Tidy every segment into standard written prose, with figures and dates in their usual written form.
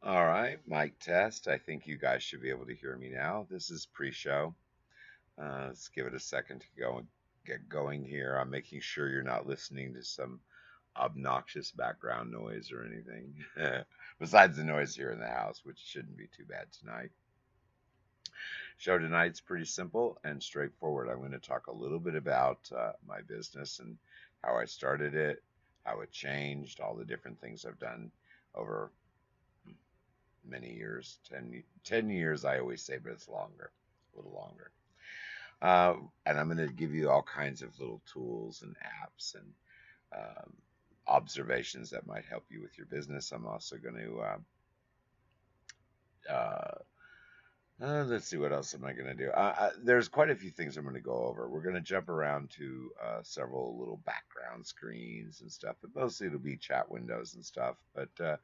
All right, mic test. I think you guys should be able to hear me now. This is pre-show. Let's give it a second to go and get going here. I'm making sure you're not listening to some obnoxious background noise or anything. Besides the noise here in the house, which shouldn't be too bad tonight. Show tonight's pretty simple and straightforward. I'm going to talk a little bit about my business and how I started it, how it changed, all the different things I've done over many years, 10 years, I always say, but it's longer, a little longer. And I'm going to give you all kinds of little tools and apps and um, observations that might help you with your business. I'm also going to, let's see, what else am I going to do? There's quite a few things I'm going to go over. We're going to jump around to several little background screens and stuff, but mostly it'll be chat windows and stuff. But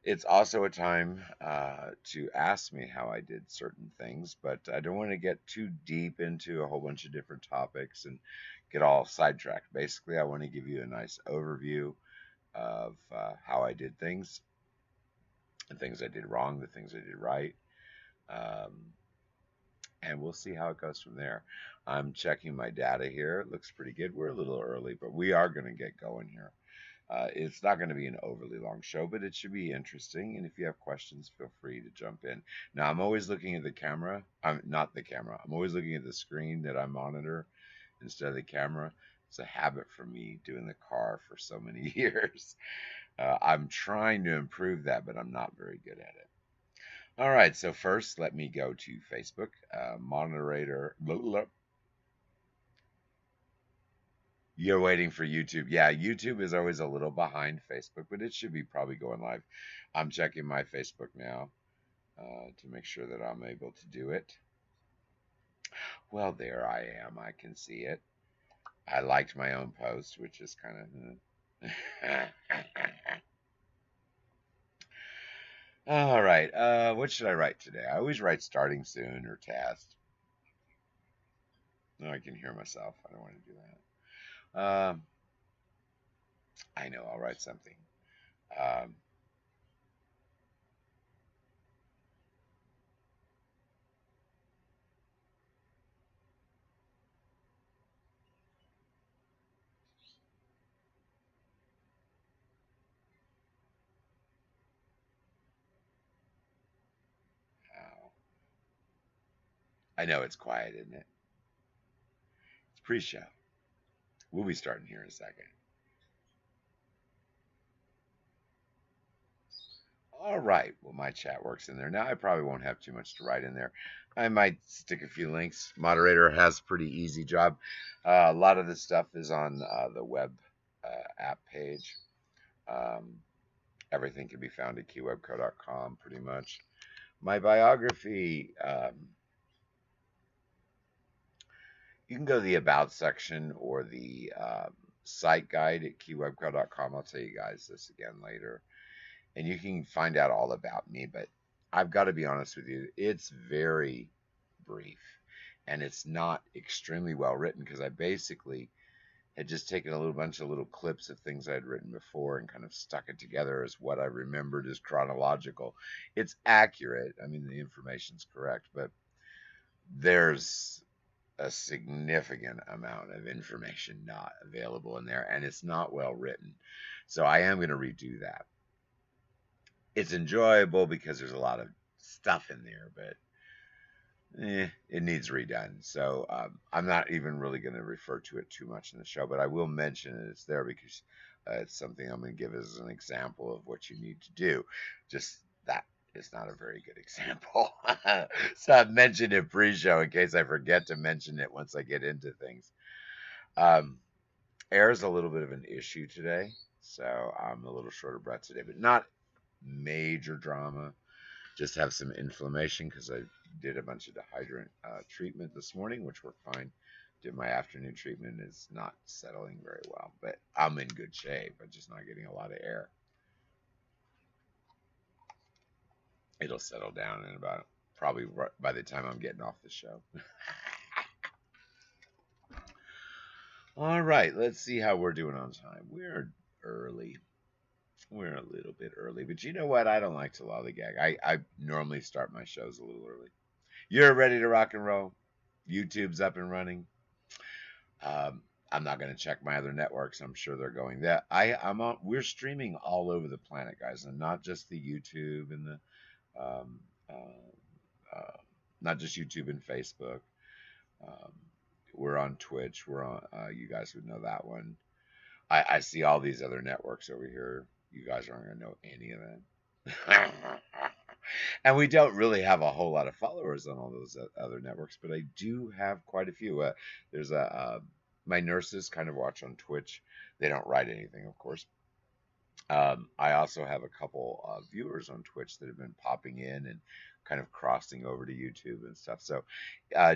it's also a time to ask me how I did certain things, but I don't want to get too deep into a whole bunch of different topics and get all sidetracked. Basically, I want to give you a nice overview of how I did things, the things I did wrong, the things I did right, um, and we'll see how it goes from there. I'm checking my data here. It looks pretty good. We're a little early, but we are going to get going here. It's not going to be an overly long show, but it should be interesting. And if you have questions, feel free to jump in. Now, I'm always looking at the camera. I'm not the camera. I'm always looking at the screen that I monitor instead of the camera. It's a habit for me doing the car for so many years. I'm trying to improve that, but I'm not very good at it. All right, so first, let me go to Facebook. Moderator, you're waiting for YouTube. Yeah, YouTube is always a little behind Facebook, but it should be probably going live. I'm checking my Facebook now to make sure that I'm able to do it. Well, there I am. I can see it. I liked my own post, which is kind of. All right. What should I write today? I always write starting soon or test. No, I can hear myself. I don't want to do that. I know. I'll write something. Um, oh, I know it's quiet, isn't it? It's pre-show. We'll be starting here in a second. All right. Well, my chat works in there. Now I probably won't have too much to write in there. I might stick a few links. Moderator has a pretty easy job. A lot of this stuff is on the web app page. Um, everything can be found at keywebco.com pretty much. My biography, you can go to the About section or the site guide at keywebco.com. I'll tell you guys this again later. And you can find out all about me. But I've got to be honest with you, it's very brief and it's not extremely well written because I basically had just taken a little bunch of little clips of things I'd written before and kind of stuck it together as what I remembered as chronological. It's accurate. I mean, the information's correct, but there's a significant amount of information not available in there and it's not well written. So I am going to redo that. It's enjoyable because there's a lot of stuff in there, but it needs redone. So I'm not even really going to refer to it too much in the show, but I will mention it. It's there because it's something I'm going to give as an example of what you need to do. Just that is not a very good example. So I've mentioned it pre-show in case I forget to mention it once I get into things. Um, Air is a little bit of an issue today, so I'm a little short of breath today, but not major drama. Just have some inflammation because I did a bunch of dehydrant treatment this morning, which were fine. Did my afternoon treatment, is not settling very well, but I'm in good shape. I'm just not getting a lot of air. It'll settle down in about probably by the time I'm getting off the show. All right, let's see how we're doing on time. We're early. We're a little bit early, but you know what? I don't like to lollygag. I normally start my shows a little early. You're ready to rock and roll. YouTube's up and running. Um, I'm not going to check my other networks. I'm sure they're going that. I'm on. We're streaming all over the planet, guys, and not just the YouTube and the um, uh, not just YouTube and Facebook. Um, we're on Twitch. We're on. You guys would know that one. I see all these other networks over here. You guys aren't going to know any of them. And we don't really have a whole lot of followers on all those other networks, but I do have quite a few. There's a my nurses kind of watch on Twitch. They don't write anything, of course. I also have a couple viewers on Twitch that have been popping in and kind of crossing over to YouTube and stuff. So,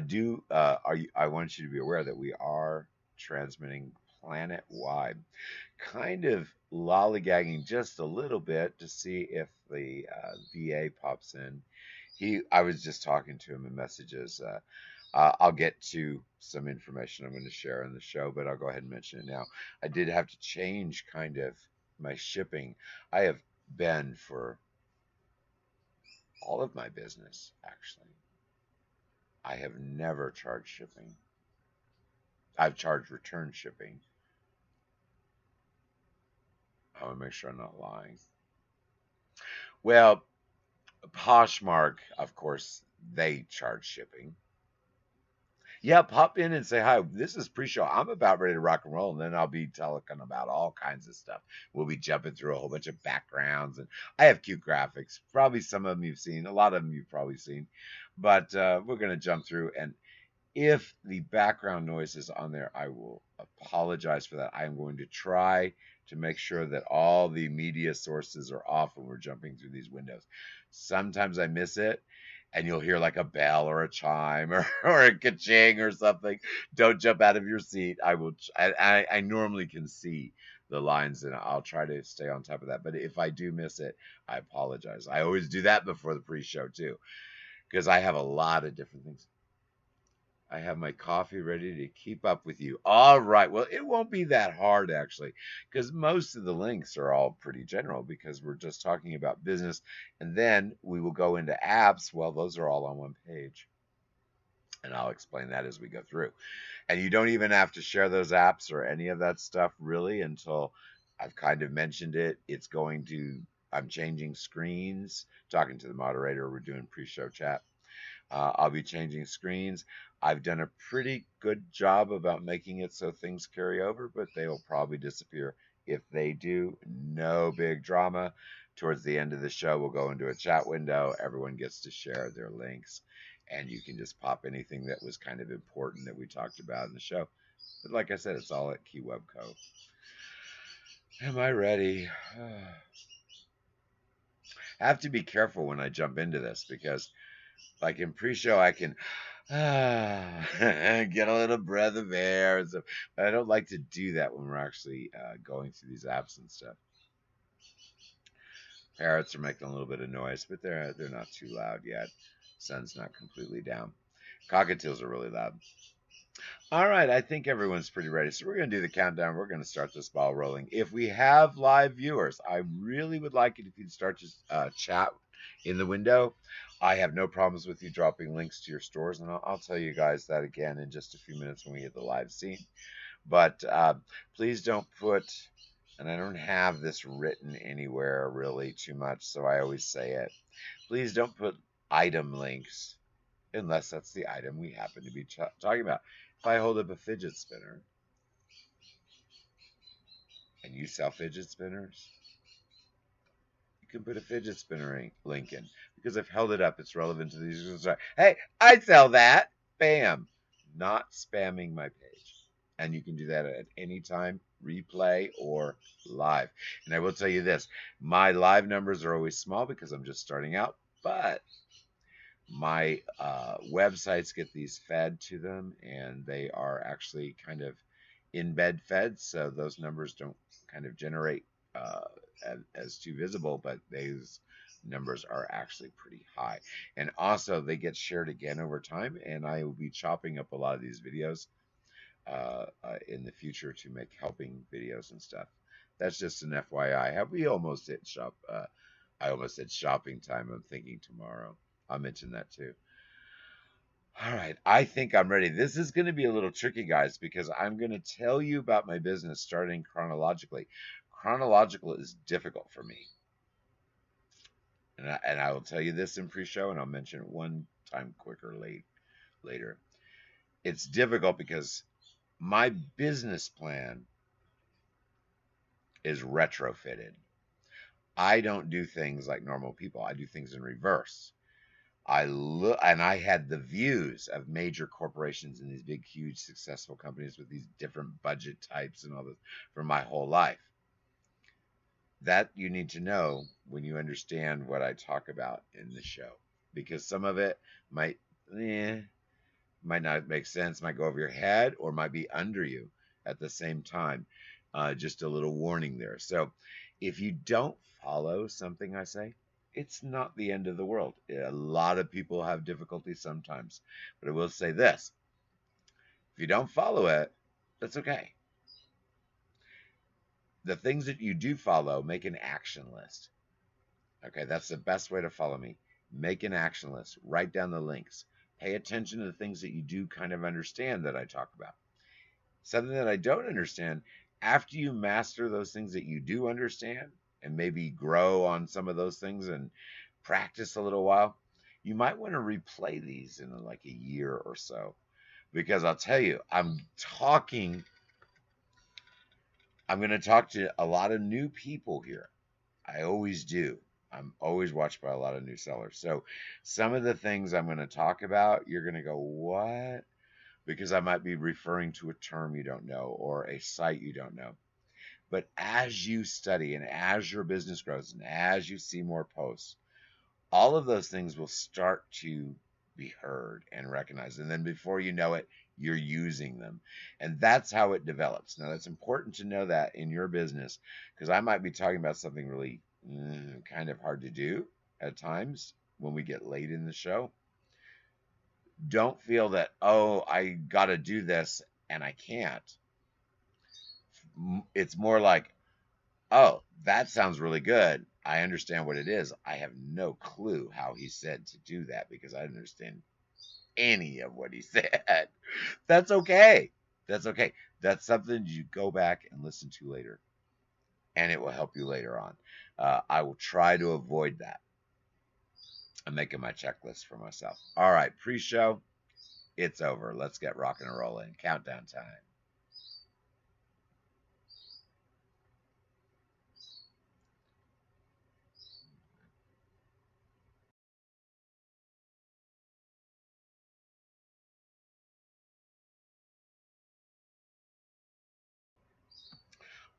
do are you? I want you to be aware that we are transmitting planet wide, kind of lollygagging just a little bit to see if the VA pops in. I was just talking to him in messages. I'll get to some information I'm going to share in the show, but I'll go ahead and mention it now. I did have to change kind of my shipping. I have been for all of my business, actually. I have never charged shipping. I've charged return shipping. I want to make sure I'm not lying. Well, Poshmark, of course, they charge shipping. Yeah, pop in and say hi. This is pre-show. I'm about ready to rock and roll, and then I'll be talking about all kinds of stuff. We'll be jumping through a whole bunch of backgrounds, and I have cute graphics. Probably some of them you've seen. A lot of them you've probably seen, but we're gonna jump through. And if the background noise is on there, I will apologize for that. I am going to try to make sure that all the media sources are off when we're jumping through these windows. Sometimes I miss it, and you'll hear like a bell or a chime or a ka-ching or something. Don't jump out of your seat. I will. I normally can see the lines, and I'll try to stay on top of that. But if I do miss it, I apologize. I always do that before the pre-show too, because I have a lot of different things. I have my coffee ready to keep up with you. All right. Well, it won't be that hard actually, because most of the links are all pretty general because we're just talking about business. And then we will go into apps. Well, those are all on one page. And I'll explain that as we go through. And you don't even have to share those apps or any of that stuff really until I've kind of mentioned it. I'm changing screens, talking to the moderator. We're doing pre show chat. I'll be changing screens. I've done a pretty good job about making it so things carry over, but they will probably disappear. If they do, no big drama. Towards the end of the show, we'll go into a chat window. Everyone gets to share their links, and you can just pop anything that was kind of important that we talked about in the show. But like I said, it's all at KeyWebCo. Am I ready? I have to be careful when I jump into this because, like in pre-show, I can get a little breath of air and stuff. But I don't like to do that when we're actually going through these apps and stuff. Parrots are making a little bit of noise, but they're not too loud yet. Sun's not completely down. Cockatiels are really loud. All right, I think everyone's pretty ready. So we're going to do the countdown. We're going to start this ball rolling. If we have live viewers, I really would like it if you'd start to chat in the window. I have no problems with you dropping links to your stores, and I'll tell you guys that again in just a few minutes when we hit the live scene. But please don't put, and I don't have this written anywhere really too much, so I always say it. Please don't put item links unless that's the item we happen to be talking about. If I hold up a fidget spinner and you sell fidget spinners, you can put a fidget spinner link in because I've held it up. It's relevant to these. Hey, I sell that. Bam. Not spamming my page. And you can do that at any time, replay or live. And I will tell you this, my live numbers are always small because I'm just starting out, but my websites get these fed to them, and they are actually kind of in bed fed, so those numbers don't kind of generate as too visible, but those numbers are actually pretty high. And also, they get shared again over time, and I will be chopping up a lot of these videos in the future to make helping videos and stuff. That's just an FYI. Have we almost hit I almost said shopping time. I'm thinking tomorrow. I'll mention that too. All right, I think I'm ready. This is going to be a little tricky, guys, because I'm going to tell you about my business starting chronologically. Chronological is difficult for me, and I will tell you this in pre-show, and I'll mention it one time quicker later. It's difficult because my business plan is retrofitted. I don't do things like normal people. I do things in reverse. I look and I had the views of major corporations and these big, huge, successful companies with these different budget types and all this for my whole life. That you need to know when you understand what I talk about in the show, because some of it might, eh, might not make sense, might go over your head, or might be under you at the same time. Just a little warning there. So, if you don't follow something I say, it's not the end of the world. A lot of people have difficulty sometimes, but I will say this: if you don't follow it, that's okay. The things that you do follow, make an action list. Okay, that's the best way to follow me. Make an action list, write down the links, pay attention to the things that you do kind of understand that I talk about. Something that I don't understand, after you master those things that you do understand and maybe grow on some of those things and practice a little while, you might want to replay these in like a year or so. Because I'll tell you, I'm going to talk to a lot of new people here. I always do. I'm always watched by a lot of new sellers. So some of the things I'm going to talk about, you're going to go, what? Because I might be referring to a term you don't know or a site you don't know. But as you study and as your business grows and as you see more posts, all of those things will start to be heard and recognized. And then before you know it, you're using them. And that's how it develops. Now, that's important to know that in your business, because I might be talking about something really kind of hard to do at times when we get late in the show. Don't feel that, oh, I got to do this and I can't. It's more like, oh, that sounds really good. I understand what it is. I have no clue how he said to do that because I didn't understand any of what he said. That's okay. That's okay. That's something you go back and listen to later, and it will help you later on. I will try to avoid that. I'm making my checklist for myself. All right, pre show, it's over. Let's get rocking and rolling. Countdown time.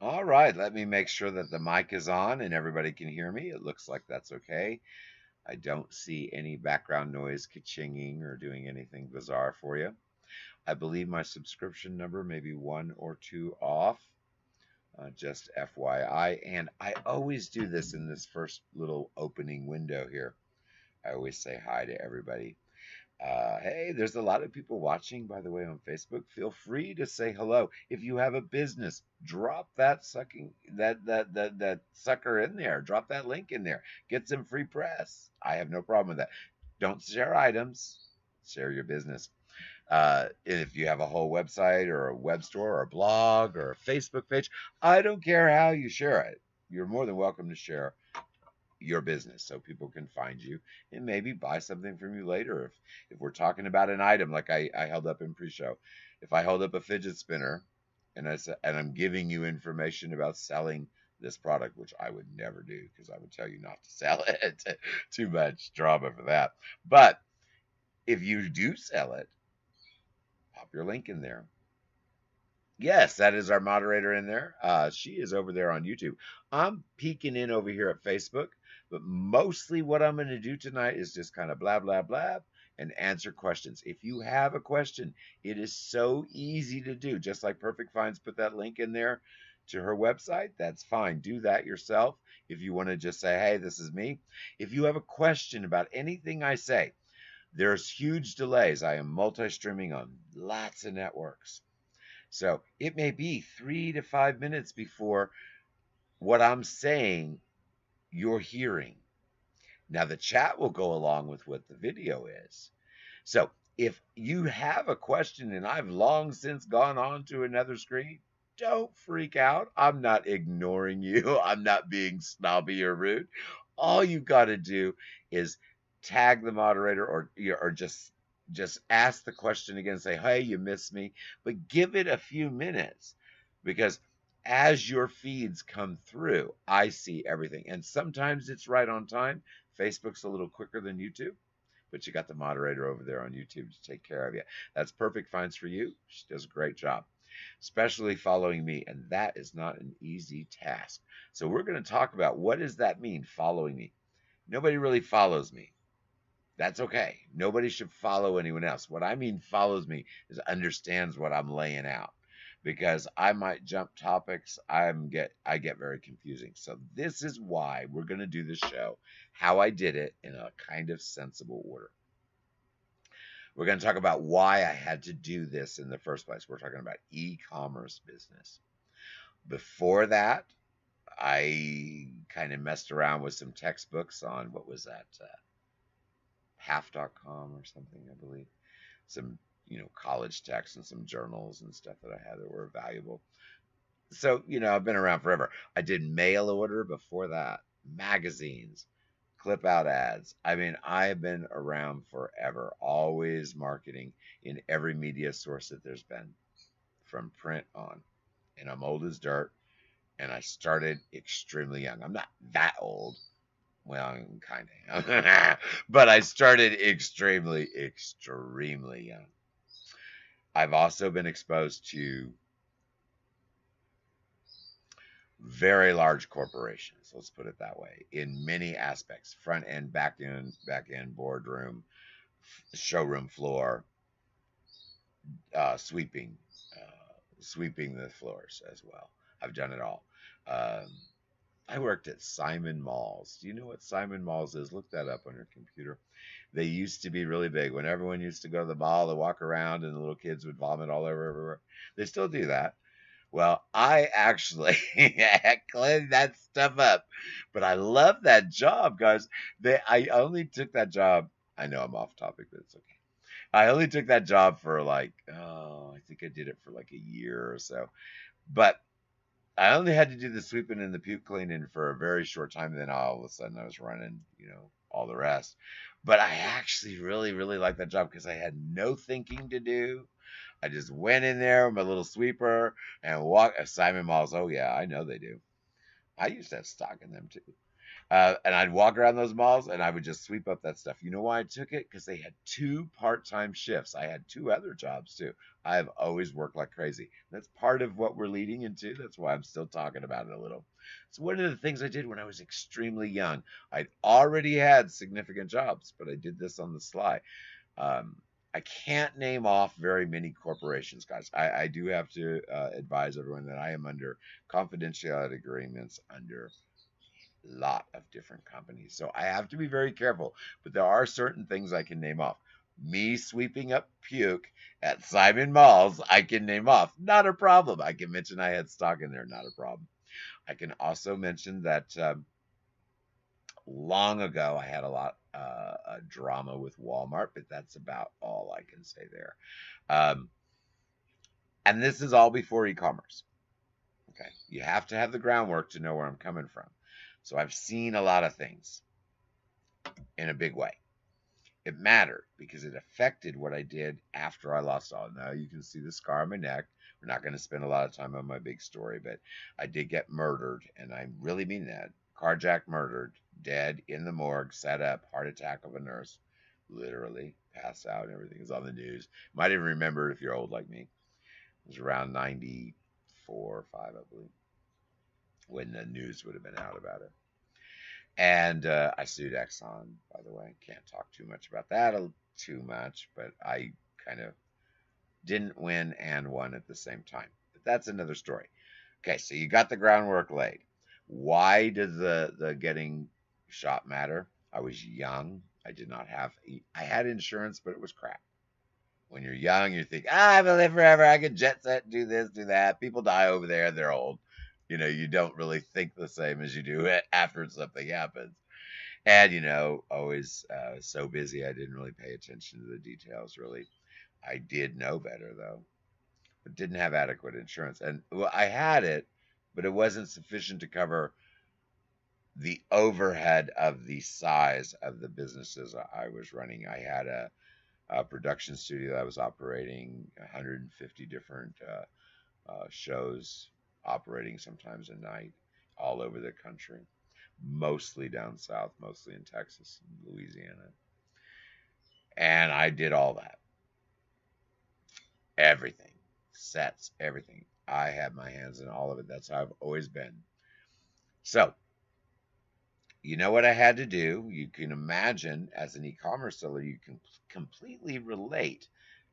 All right, let me make sure that the mic is on and everybody can hear me. It looks like that's okay. I don't see any background noise ka-chinging or doing anything bizarre for you. I believe my subscription number may be one or two off, just FYI. And I always do this in this first little opening window here. I always say hi to everybody. Hey, there's a lot of people watching, by the way, on Facebook. Feel free to say hello. If you have a business, drop that sucker in there. Drop that link in there. Get some free press. I have no problem with that. Don't share items. Share your business. If you have a whole website or a web store or a blog or a Facebook page, I don't care how you share it. You're more than welcome to share your business so people can find you and maybe buy something from you later. If we're talking about an item like I held up in pre-show, if I hold up a fidget spinner and I'm giving you information about selling this product, which I would never do because I would tell you not to sell it. Too much drama for that. But if you do sell it, pop your link in there. Yes, that is our moderator in there. She is over there on YouTube. I'm peeking in over here at Facebook, but mostly what I'm going to do tonight is just kind of blah, blah, blah and answer questions. If you have a question, it is so easy to do. Just like Perfect Finds put that link in there to her website, that's fine. Do that yourself. If you want to just say, hey, this is me. If you have a question about anything I say, there's huge delays. I am multi-streaming on lots of networks. So it may be 3 to 5 minutes before what I'm saying, you're hearing. Now, the chat will go along with what the video is. So, if you have a question and I've long since gone on to another screen, don't freak out. I'm not ignoring you. I'm not being snobby or rude. All you got to do is tag the moderator or just ask the question again. Say, "Hey, you missed me," but give it a few minutes because as your feeds come through, I see everything, and sometimes it's right on time. Facebook's a little quicker than YouTube, but you got the moderator over there on YouTube to take care of you. That's perfect finds for you. She does a great job, especially following me, and that is not an easy task. So we're going to talk about what does that mean, following me. Nobody really follows me. That's okay. Nobody should follow anyone else. What I mean follows me is understands what I'm laying out. Because I might jump topics, I get very confusing. So this is why we're going to do the show how I did it in a kind of sensible order. We're going to talk about why I had to do this in the first place. We're talking about e-commerce business. Before that, I kind of messed around with some textbooks on what was that, half.com or something, I believe. Some, college texts and some journals and stuff that I had that were valuable. So, I've been around forever. I did mail order before that, magazines, clip out ads. I mean, I've been around forever, always marketing in every media source that there's been from print on. And I'm old as dirt, and I started extremely young. I'm not that old. Well, I'm kind of, but I started extremely, extremely young. I've also been exposed to very large corporations, let's put it that way, in many aspects: front end, back end, boardroom, showroom floor, sweeping, sweeping the floors as well. I've done it all. Um, I worked at Simon Malls. Do you know what Simon Malls is? Look that up on your computer. They used to be really big. When everyone used to go to the mall, to walk around, and the little kids would vomit all over everywhere. They still do that. Well, I actually cleaned that stuff up, but I love that job, guys. I only took that job. I know I'm off topic, but it's okay. I only took that job for like, oh, I think I did it for like a year or so. But I only had to do the sweeping and the puke cleaning for a very short time. Then all of a sudden I was running, all the rest. But I actually really, really liked that job because I had no thinking to do. I just went in there with my little sweeper and walked. Simon Malls, oh yeah, I know they do. I used to have stock in them too. And I'd walk around those malls and I would just sweep up that stuff. You know why I took it? Because they had 2 part-time shifts. I had 2 other jobs too. I've always worked like crazy. That's part of what we're leading into. That's why I'm still talking about it a little. It's one of the things I did when I was extremely young. I'd already had significant jobs, but I did this on the sly. Um, I can't name off very many corporations, guys. I do have to advise everyone that I am under confidentiality agreements under a lot of different companies. So I have to be very careful. But there are certain things I can name off. Me sweeping up puke at Simon Malls, I can name off. Not a problem. I can mention I had stock in there. Not a problem. I can also mention that long ago I had a lot drama with Walmart, but that's about all I can say there. Um, and this is all before e-commerce. Okay, you have to have the groundwork to know where I'm coming from. So I've seen a lot of things in a big way. It mattered because it affected what I did after I lost all. Now you can see the scar on my neck. We're not going to spend a lot of time on my big story, but I did get murdered, and I really mean that. Carjacked, murdered, dead in the morgue, set up, heart attack of a nurse, literally passed out. Everything is on the news. Might even remember if you're old like me. It was around 94 or 5, I believe, when the news would have been out about it. And I sued Exxon, by the way. Can't talk too much about that too much, but I kind of didn't win and won at the same time. But that's another story. Okay, so you got the groundwork laid. Why does the getting shot matter? I was young. I did not have. I had insurance, but it was crap. When you're young, you think, I'm gonna live forever. I can jet set, do this, do that. People die over there. They're old. You don't really think the same as you do after something happens. And, always so busy, I didn't really pay attention to the details, really. I did know better, though, but didn't have adequate insurance. And, well, I had it, but it wasn't sufficient to cover the overhead of the size of the businesses I was running. I had a production studio that was operating 150 different shows, operating sometimes at night all over the country, mostly down south, mostly in Texas and Louisiana. And I did all that, everything, sets, everything. I had my hands in all of it. That's how I've always been. So, you know what I had to do? You can imagine, as an e-commerce seller, you can completely relate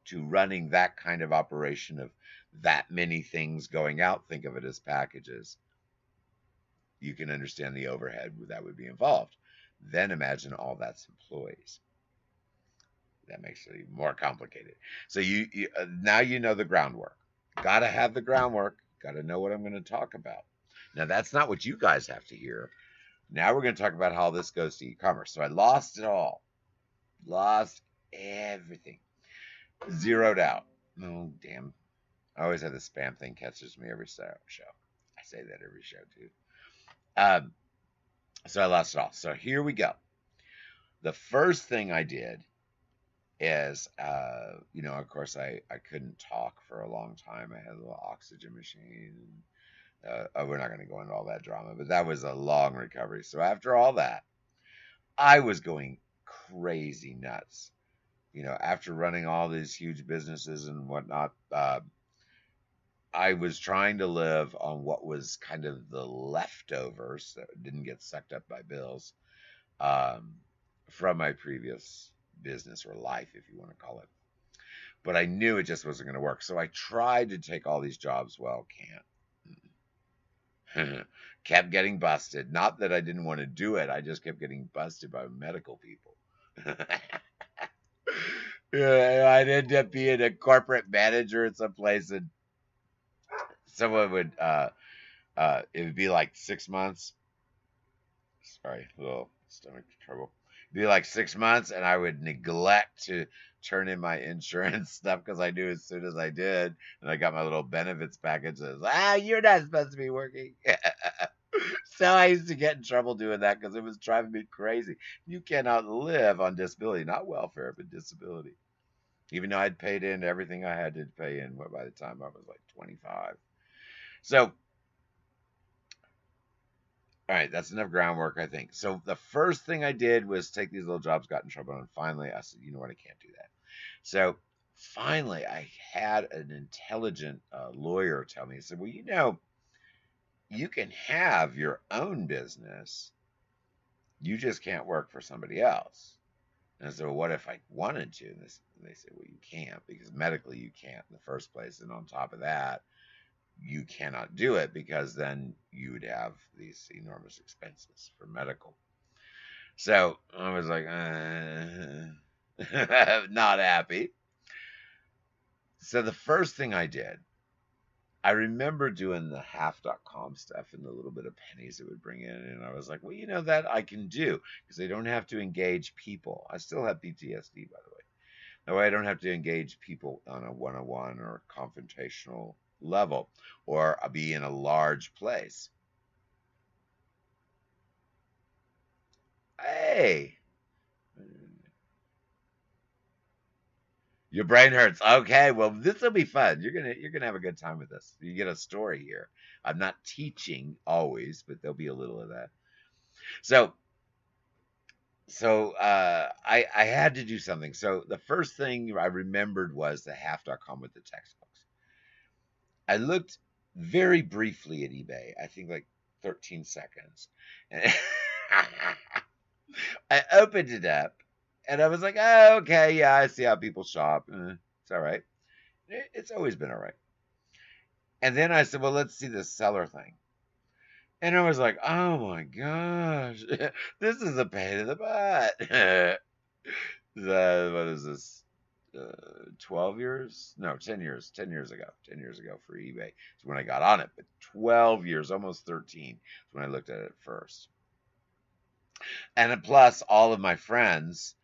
to running that kind of operation of that many things going out. Think of it as packages. You can understand the overhead that would be involved. Then imagine all that's employees. That makes it even more complicated. So now you know the groundwork. Got to have the groundwork. Got to know what I'm going to talk about. Now that's not what you guys have to hear. Now we're going to talk about how this goes to e-commerce. So I lost it all. Lost everything. Zeroed out. Oh, damn. I always have the spam thing catches me every show. I say that every show, too. So I lost it all. So here we go. The first thing I did is, of course, I couldn't talk for a long time. I had a little oxygen machine. We're not going to go into all that drama, but that was a long recovery. So after all that, I was going crazy nuts. After running all these huge businesses and whatnot, I was trying to live on what was kind of the leftovers that didn't get sucked up by bills, um, from my previous business or life, if you want to call it. But I knew it just wasn't going to work. So I tried to take all these jobs. Well, can't. Kept getting busted. Not that I didn't want to do it. I just kept getting busted by medical people. I'd end up being a corporate manager at some place, and someone would, it would be like 6 months. Sorry, a little stomach trouble. It'd be like 6 months, and I would neglect to turn in my insurance stuff because I knew as soon as I did, and I got my little benefits package that was, you're not supposed to be working. So I used to get in trouble doing that because it was driving me crazy. You cannot live on disability, not welfare, but disability. Even though I'd paid in everything I had to pay in by the time I was like 25. So, all right, that's enough groundwork, I think. So the first thing I did was take these little jobs, got in trouble, and finally I said, you know what, I can't do that. So finally I had an intelligent lawyer tell me, he said, well, you can have your own business, you just can't work for somebody else. And I said, well, what if I wanted to? And they said, well, you can't, because medically you can't in the first place. And on top of that, you cannot do it because then you would have these enormous expenses for medical. So I was like, not happy. So the first thing I did, I remember doing the half.com stuff and the little bit of pennies it would bring in. And I was like, well, that I can do because I don't have to engage people. I still have PTSD, by the way. That way I don't have to engage people on a one-on-one or confrontational level or be in a large place. Hey, your brain hurts. Okay, well, this will be fun. You're gonna have a good time with this. You get a story here. I'm not teaching always, but there'll be a little of that. So I had to do something. So the first thing I remembered was the half.com with the textbooks. I looked very briefly at eBay. I think like 13 seconds. And I opened it up and I was like, oh, okay, yeah, I see how people shop. It's all right. It's always been all right. And then I said, well, let's see the seller thing. And I was like, oh my gosh, this is a pain in the butt. What is this? 12 years, no, 10 years, 10 years ago for eBay is when I got on it. But 12 years, almost 13, is when I looked at it first. And plus, all of my friends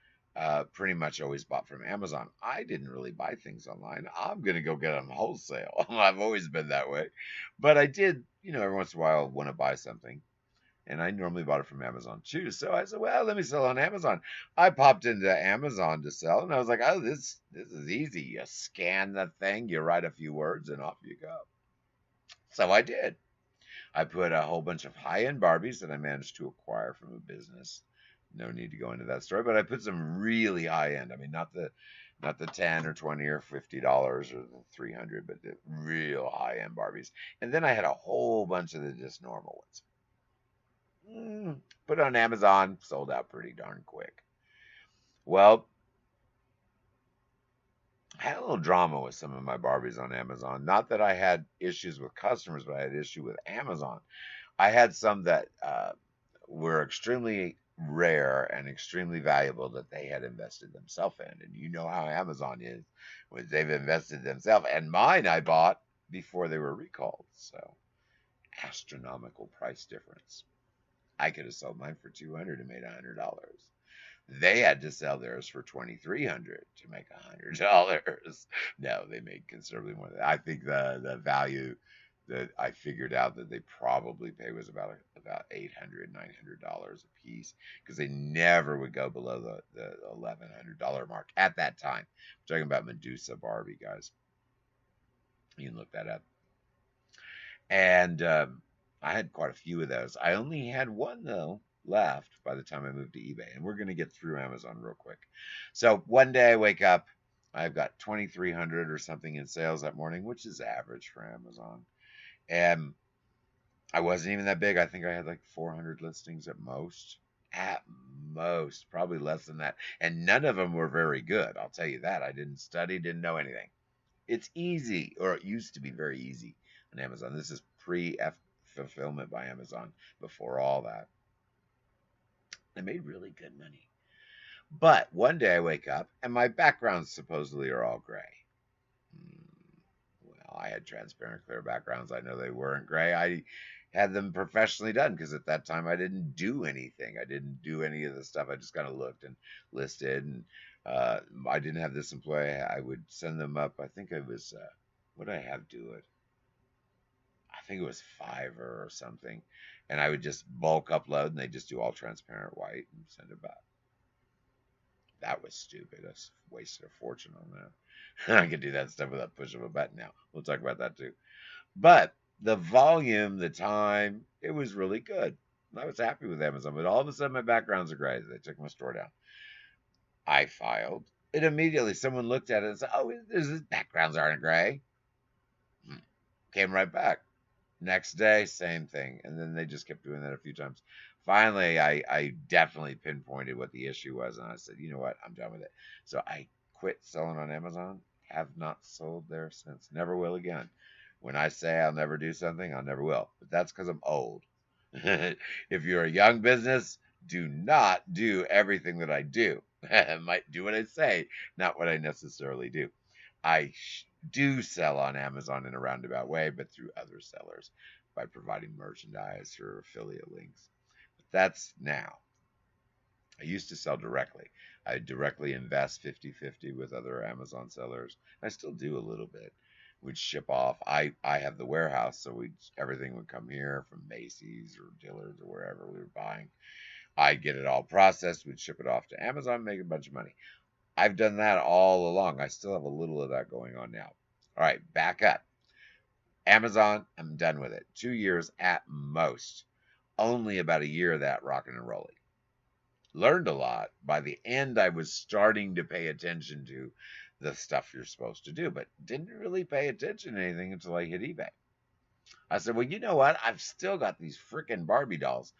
pretty much always bought from Amazon. I didn't really buy things online. I'm going to go get them wholesale. I've always been that way. But I did, every once in a while want to buy something. And I normally bought it from Amazon too. So I said, well, let me sell on Amazon. I popped into Amazon to sell, and I was like, oh, this is easy. You scan the thing, you write a few words, and off you go. So I did. I put a whole bunch of high-end Barbies that I managed to acquire from a business. No need to go into that story, but I put some really high-end. I mean, not the 10 or 20 or $50 or the 300, but the real high-end Barbies. And then I had a whole bunch of the just normal ones. Put it on Amazon, sold out pretty darn quick. Well, I had a little drama with some of my Barbies on Amazon. Not that I had issues with customers, but I had issue with Amazon. I had some that were extremely rare and extremely valuable that they had invested themselves in. And you know how Amazon is when they've invested themselves. And mine I bought before they were recalled. So astronomical price difference. I could have sold mine for $200 and made $100. They had to sell theirs for $2,300 to make $100. No, they made considerably more than that. I think the value that I figured out that they probably pay was about $800, $900 a piece because they never would go below the $1,100 mark at that time. I'm talking about Medusa Barbie, guys. You can look that up. And I had quite a few of those. I only had one though left by the time I moved to eBay, and we're going to get through Amazon real quick. So one day I wake up, I've got 2,300 or something in sales that morning, which is average for Amazon, and I wasn't even that big. I think I had like 400 listings at most. At most, probably less than that, and none of them were very good. I'll tell you that. I didn't study, didn't know anything. It's easy, or it used to be very easy on Amazon. This is pre fulfillment by Amazon. Before all that, I made really good money. But one day I wake up and my backgrounds supposedly are all gray. Well, I had transparent, clear backgrounds. I know they weren't gray. I had them professionally done because at that time I didn't do anything. I didn't do any of the stuff. I just kind of looked and listed, and I didn't have this employee. I would send them up. I think it was what did I have do it? I think it was Fiverr or something, and I would just bulk upload, and they just do all transparent white and send it back. That was stupid. I wasted a fortune on that. I could do that stuff without push of a button now. We'll talk about that too. But the volume, the time, it was really good. I was happy with Amazon, but all of a sudden my backgrounds are gray. They took my store down. I filed. It immediately, someone looked at it and said, oh, his backgrounds aren't gray. Came right back. Next day, same thing. And then they just kept doing that a few times. Finally, I definitely pinpointed what the issue was. And I said, you know what? I'm done with it. So I quit selling on Amazon. Have not sold there since. Never will again. When I say I'll never do something, I'll never will. But that's because I'm old. If you're a young business, do not do everything that I do. I might do what I say, not what I necessarily do. I do sell on Amazon in a roundabout way, but through other sellers by providing merchandise or affiliate links. But that's now. I used to sell directly. I directly invest 50-50 with other Amazon sellers. I still do a little bit. We'd ship off. I have the warehouse, so everything would come here from Macy's or Dillard's or wherever we were buying. I'd get it all processed. We'd ship it off to Amazon, make a bunch of money. I've done that all along. I still have a little of that going on now. All right, back up. Amazon, I'm done with it. 2 years at most. Only about a year of that rocking and rolling. Learned a lot. By the end, I was starting to pay attention to the stuff you're supposed to do, but didn't really pay attention to anything until I hit eBay. I said, well, you know what? I've still got these freaking Barbie dolls.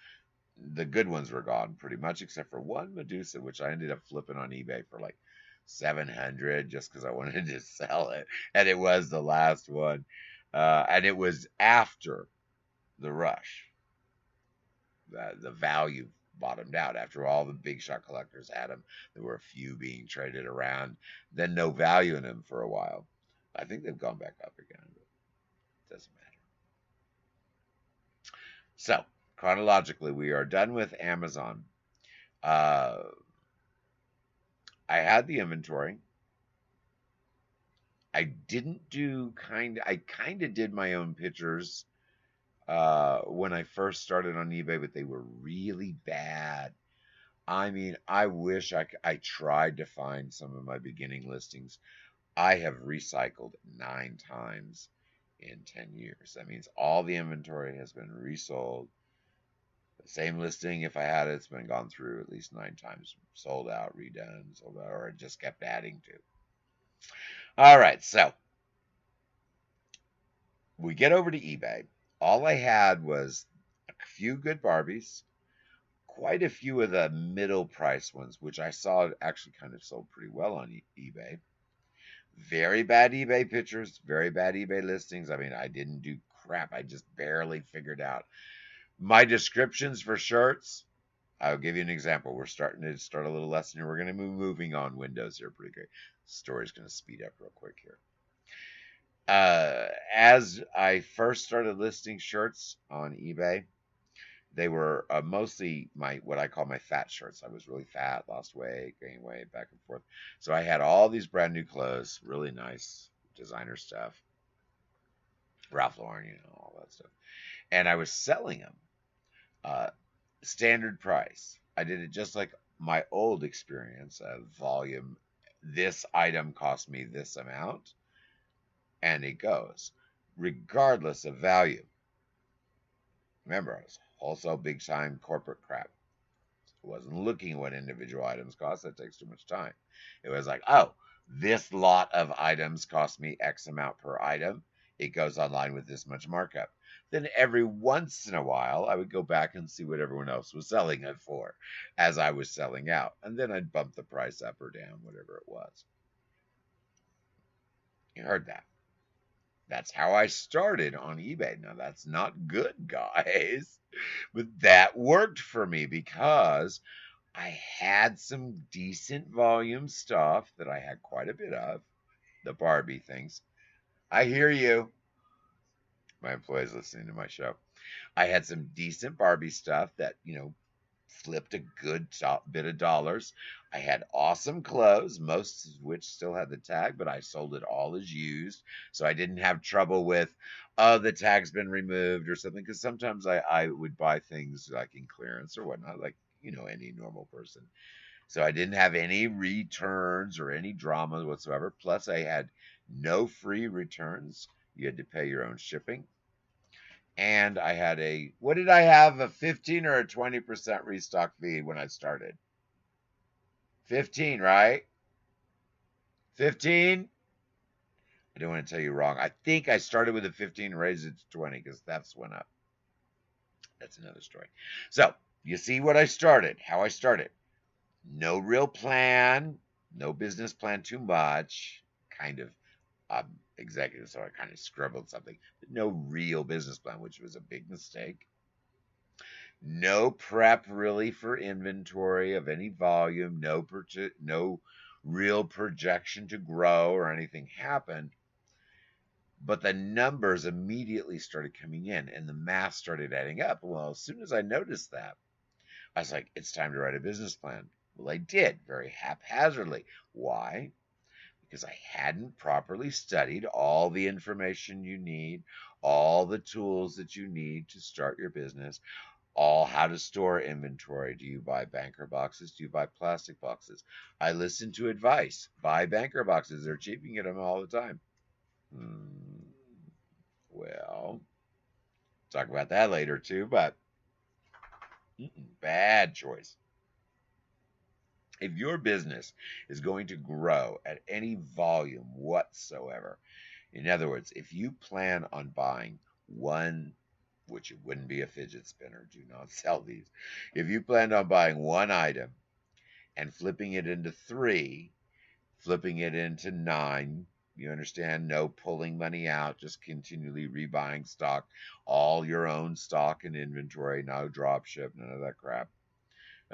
The good ones were gone pretty much, except for one Medusa, which I ended up flipping on eBay for like 700 just because I wanted to sell it. And it was the last one. And it was after the rush. The value bottomed out. After all the big shot collectors had them, there were a few being traded around, then no value in them for a while. I think they've gone back up again, but it doesn't matter. So, chronologically, we are done with Amazon. Uh, I had the inventory. I kind of did my own pictures when I first started on eBay, but they were really bad. I mean, I wish I tried to find some of my beginning listings. I have recycled 9 times in 10 years. That means all the inventory has been resold. The same listing, if I had it, it's been gone through at least 9 times, sold out, redone, sold out, or it just kept adding to. All right, so we get over to eBay. All I had was a few good Barbies, quite a few of the middle price ones, which I saw actually kind of sold pretty well on eBay. Very bad eBay pictures, very bad eBay listings. I mean, I didn't do crap. I just barely figured out my descriptions for shirts. I'll give you an example. We're starting to start a little lesson here. We're going to be moving on windows here pretty quick. Story's going to speed up real quick here. As I first started listing shirts on eBay, they were mostly what I call my fat shirts. I was really fat, lost weight, gained weight, back and forth. So I had all these brand new clothes, really nice designer stuff, Ralph Lauren, all that stuff, and I was selling them uh, standard price. I did it just like my old experience of volume. This item cost me this amount, and it goes regardless of value. Remember, I was wholesale big time corporate crap. I wasn't looking at what individual items cost. That takes too much time. It was like, oh, this lot of items cost me X amount per item. It goes online with this much markup. Then every once in a while, I would go back and see what everyone else was selling it for as I was selling out. And then I'd bump the price up or down, whatever it was. You heard that. That's how I started on eBay. Now, that's not good, guys, but that worked for me because I had some decent volume stuff that I had quite a bit of, the Barbie things. I hear you. My employees listening to my show. I had some decent Barbie stuff that, flipped a good bit of dollars. I had awesome clothes, most of which still had the tag, but I sold it all as used. So I didn't have trouble with, oh, the tag's been removed or something. Because sometimes I would buy things like in clearance or whatnot, like, any normal person. So I didn't have any returns or any drama whatsoever. Plus, I had no free returns. You had to pay your own shipping. And I had what did I have? A 15 or a 20% restock fee when I started? 15, right? 15? I don't want to tell you wrong. I think I started with a 15 and raised it to 20 because that's went up. That's another story. So, you see what I started, how I started. No real plan, no business plan too much, kind of executive, so I kind of scribbled something, but no real business plan, which was a big mistake. No prep really for inventory of any volume, no real projection to grow or anything happen. But the numbers immediately started coming in and the math started adding up. Well, as soon as I noticed that, I was like, it's time to write a business plan. Well, I did very haphazardly. Why? Because I hadn't properly studied all the information you need, all the tools that you need to start your business, all how to store inventory. Do you buy banker boxes? Do you buy plastic boxes? I listen to advice. Buy banker boxes. They're cheap. You can get them all the time. Well, talk about that later too, but bad choice. If your business is going to grow at any volume whatsoever, in other words, if you plan on buying one, which it wouldn't be a fidget spinner, do not sell these. If you planned on buying one item and flipping it into 3, flipping it into 9, you understand? No pulling money out, just continually rebuying stock, all your own stock and inventory, no drop ship, none of that crap.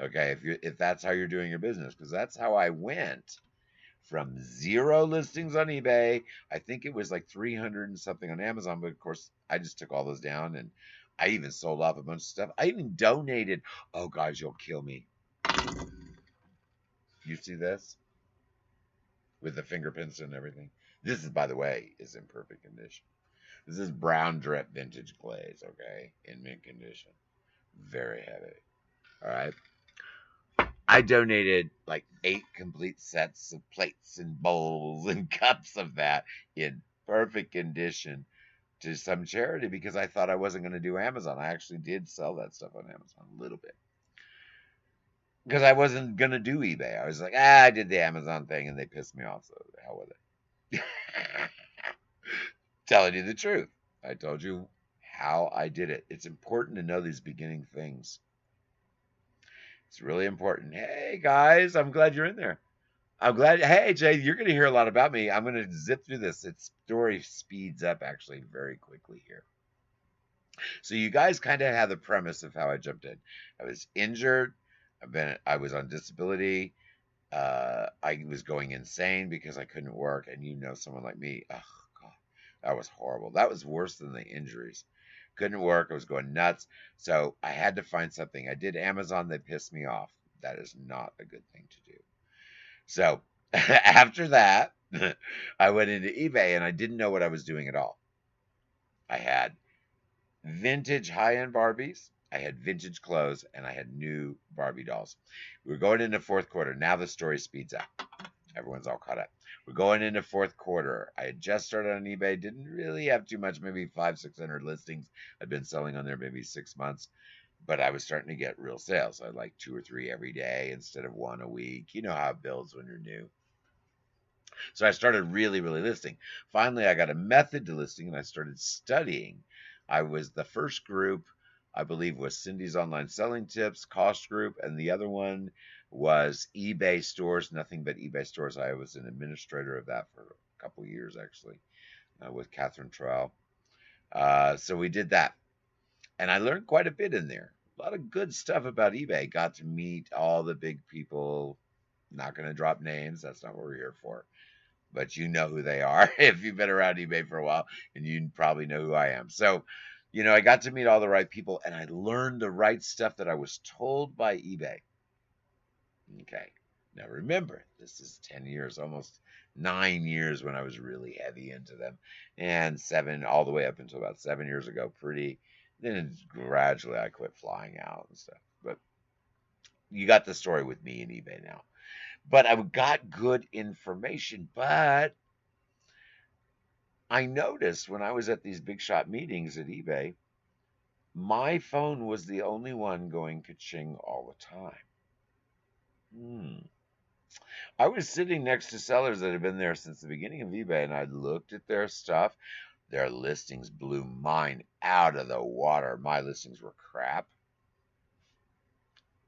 Okay, if that's how you're doing your business, because that's how I went from 0 listings on eBay. I think it was like 300 and something on Amazon, but of course I just took all those down, and I even sold off a bunch of stuff. I even donated. Oh, guys, you'll kill me. You see this with the fingerprints and everything? This is, by the way, is in perfect condition. This is brown drip vintage glaze, okay, in mint condition. Very heavy. All right. I donated like 8 complete sets of plates and bowls and cups of that in perfect condition to some charity because I thought I wasn't going to do Amazon. I actually did sell that stuff on Amazon a little bit because I wasn't going to do eBay. I was like, I did the Amazon thing and they pissed me off, so the hell with it. Telling you the truth. I told you how I did it. It's important to know these beginning things. It's really important. Hey guys, I'm glad you're in there. I'm glad. Hey, Jay, you're going to hear a lot about me. I'm going to zip through this. Its story speeds up actually very quickly here. So you guys kind of have the premise of how I jumped in. I was injured. I was on disability. I was going insane because I couldn't work. And you know, someone like me, oh God, that was horrible. That was worse than the injuries. Couldn't work. I was going nuts. So I had to find something. I did Amazon. They pissed me off. That is not a good thing to do. So after that, I went into eBay and I didn't know what I was doing at all. I had vintage high-end Barbies, I had vintage clothes, and I had new Barbie dolls. We were going into fourth quarter. Now the story speeds up. Everyone's all caught up. We're going into fourth quarter. I had just started on eBay. Didn't really have too much, maybe 500-600 listings. I'd been selling on there maybe 6 months, but I was starting to get real sales. I had like 2 or 3 every day instead of 1 a week. You know how it builds when you're new. So I started really, really listing. Finally, I got a method to listing and I started studying. I was the first group, I believe, was Cindy's Online Selling Tips, Cost Group, and the other one was eBay Stores, nothing but eBay Stores. I was an administrator of that for a couple of years, actually, with Catherine Trowell. So we did that. And I learned quite a bit in there. A lot of good stuff about eBay. Got to meet all the big people. Not going to drop names. That's not what we're here for, but you know who they are if you've been around eBay for a while, and you probably know who I am. So, I got to meet all the right people and I learned the right stuff that I was told by eBay. Okay. Now remember, this is 10 years, almost 9 years when I was really heavy into them, and 7 all the way up until about 7 years ago. Then gradually I quit flying out and stuff. But you got the story with me and eBay now. But I got good information, but I noticed when I was at these big shot meetings at eBay, my phone was the only one going ka-ching all the time. I was sitting next to sellers that had been there since the beginning of eBay, and I looked at their stuff. Their listings blew mine out of the water. My listings were crap.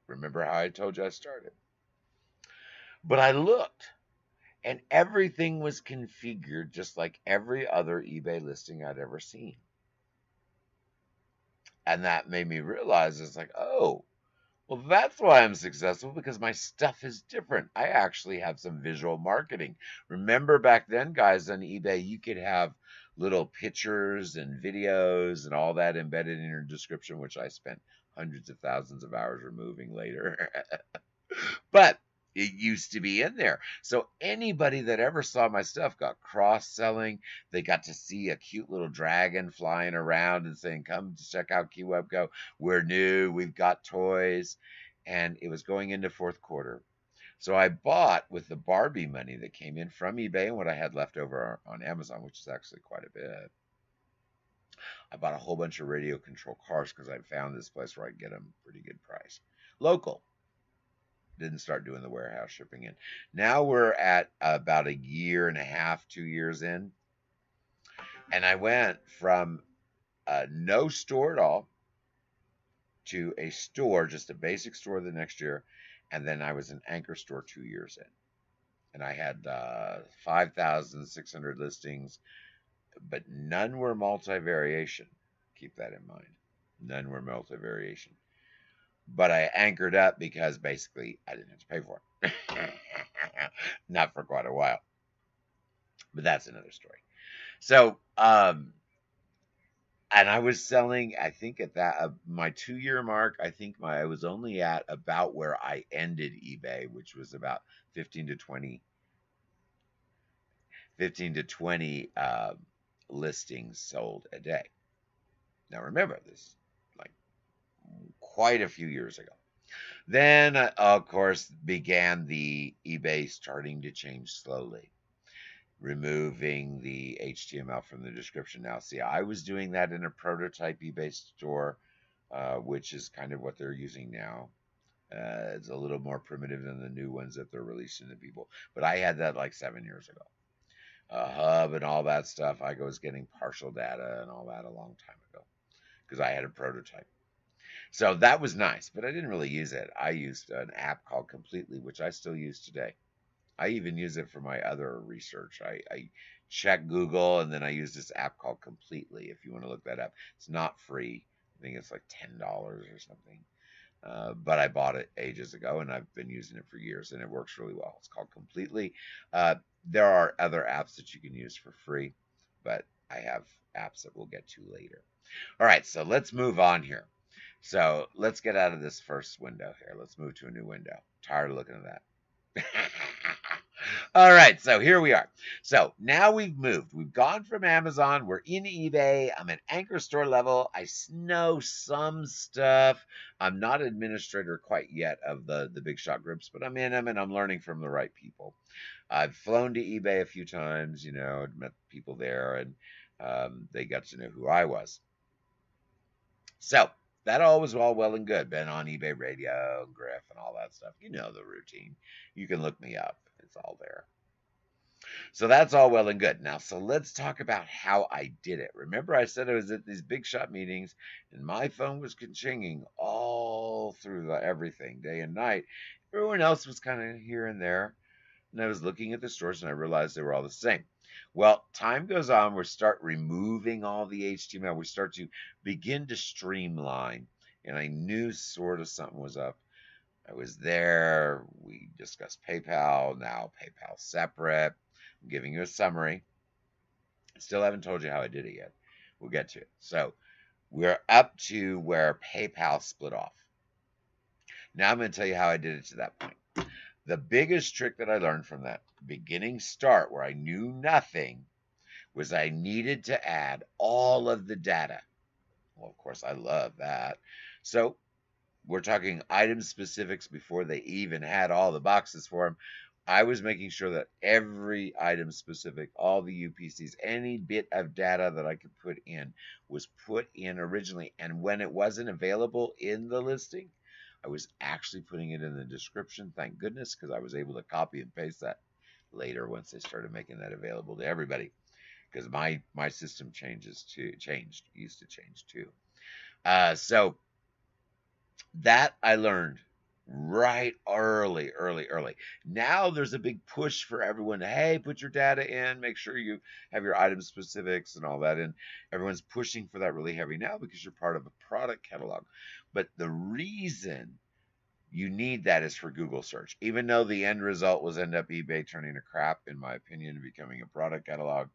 Remember how I told you I started? But I looked, and everything was configured just like every other eBay listing I'd ever seen. And that made me realize it's like, oh, well, that's why I'm successful, because my stuff is different. I actually have some visual marketing. Remember back then, guys, on eBay, you could have little pictures and videos and all that embedded in your description, which I spent hundreds of thousands of hours removing later. But it used to be in there. So anybody that ever saw my stuff got cross-selling. They got to see a cute little dragon flying around and saying, come to check out KeyWebGo. We're new. We've got toys. And it was going into fourth quarter. So I bought with the Barbie money that came in from eBay and what I had left over on Amazon, which is actually quite a bit. I bought a whole bunch of radio control cars because I found this place where I get them pretty good price. Local. Didn't start doing the warehouse shipping in. Now we're at about a year and a half, 2 years in. And I went from no store at all to a store, just a basic store the next year. And then I was an anchor store 2 years in. And I had 5,600 listings, but none were multi-variation. Keep that in mind. None were multi-variation. but I anchored up because basically I didn't have to pay for it. Not for quite a while, but that's another story. So, and I was selling, I think at that my 2 year mark, I think I was only at about where I ended eBay, which was about 15 to 20, 15 to 20 listings sold a day. Now remember this, like quite a few years ago. Then, of course, began the eBay starting to change slowly, removing the HTML from the description. Now, see, I was doing that in a prototype eBay store, which is kind of what they're using now. It's a little more primitive than the new ones that they're releasing to people. But I had that like 7 years ago. Hub and all that stuff. I was getting partial data and all that a long time ago because I had a prototype. So that was nice, but I didn't really use it. I used an app called Completely, which I still use today. I even use it for my other research. I check Google and then I use this app called Completely. If you want to look that up, it's not free. I think it's like $10 or something. But I bought it ages ago and I've been using it for years and it works really well. It's called Completely. There are other apps that you can use for free, but I have apps that we'll get to later. All right, so let's move on here. So let's get out of this first window here. Let's move to a new window. Tired of looking at that. All right, so here we are. So now we've moved. We've gone from Amazon. We're in eBay. I'm at anchor store level. I know some stuff. I'm not administrator quite yet of the big shot groups, but I'm in them and I'm learning from the right people. I've flown to eBay a few times, met people there, and they got to know who I was. So that all was all well and good. Been on eBay Radio, Griff, and all that stuff. You know the routine. You can look me up. It's all there. So that's all well and good. Now, so let's talk about how I did it. Remember, I said I was at these big shot meetings, and my phone was chinging all through everything, day and night. Everyone else was kind of here and there, and I was looking at the stores, and I realized they were all the same. Well, time goes on. We start removing all the HTML. We start to begin to streamline, and I knew sort of something was up. I was there. We discussed PayPal. Now PayPal separate. I'm giving you a summary. Still haven't told you how I did it yet. We'll get to it. So we're up to where PayPal split off. Now I'm going to tell you how I did it to that point. The biggest trick that I learned from that beginning start where I knew nothing was I needed to add all of the data. Well, of course, I love that. So we're talking item specifics before they even had all the boxes for them. I was making sure that every item specific, all the UPCs, any bit of data that I could put in was put in originally. And when it wasn't available in the listing, I was actually putting it in the description. Thank goodness, because I was able to copy and paste that later once they started making that available to everybody. Because my system changed, used to change too. So that I learned right early. Now there's a big push for everyone to, hey, put your data in, make sure you have your item specifics and all that in. Everyone's pushing for that really heavy now because you're part of a product catalog. But the reason you need that is for Google search. Even though the end result was end up eBay turning to crap, in my opinion, and becoming a product catalog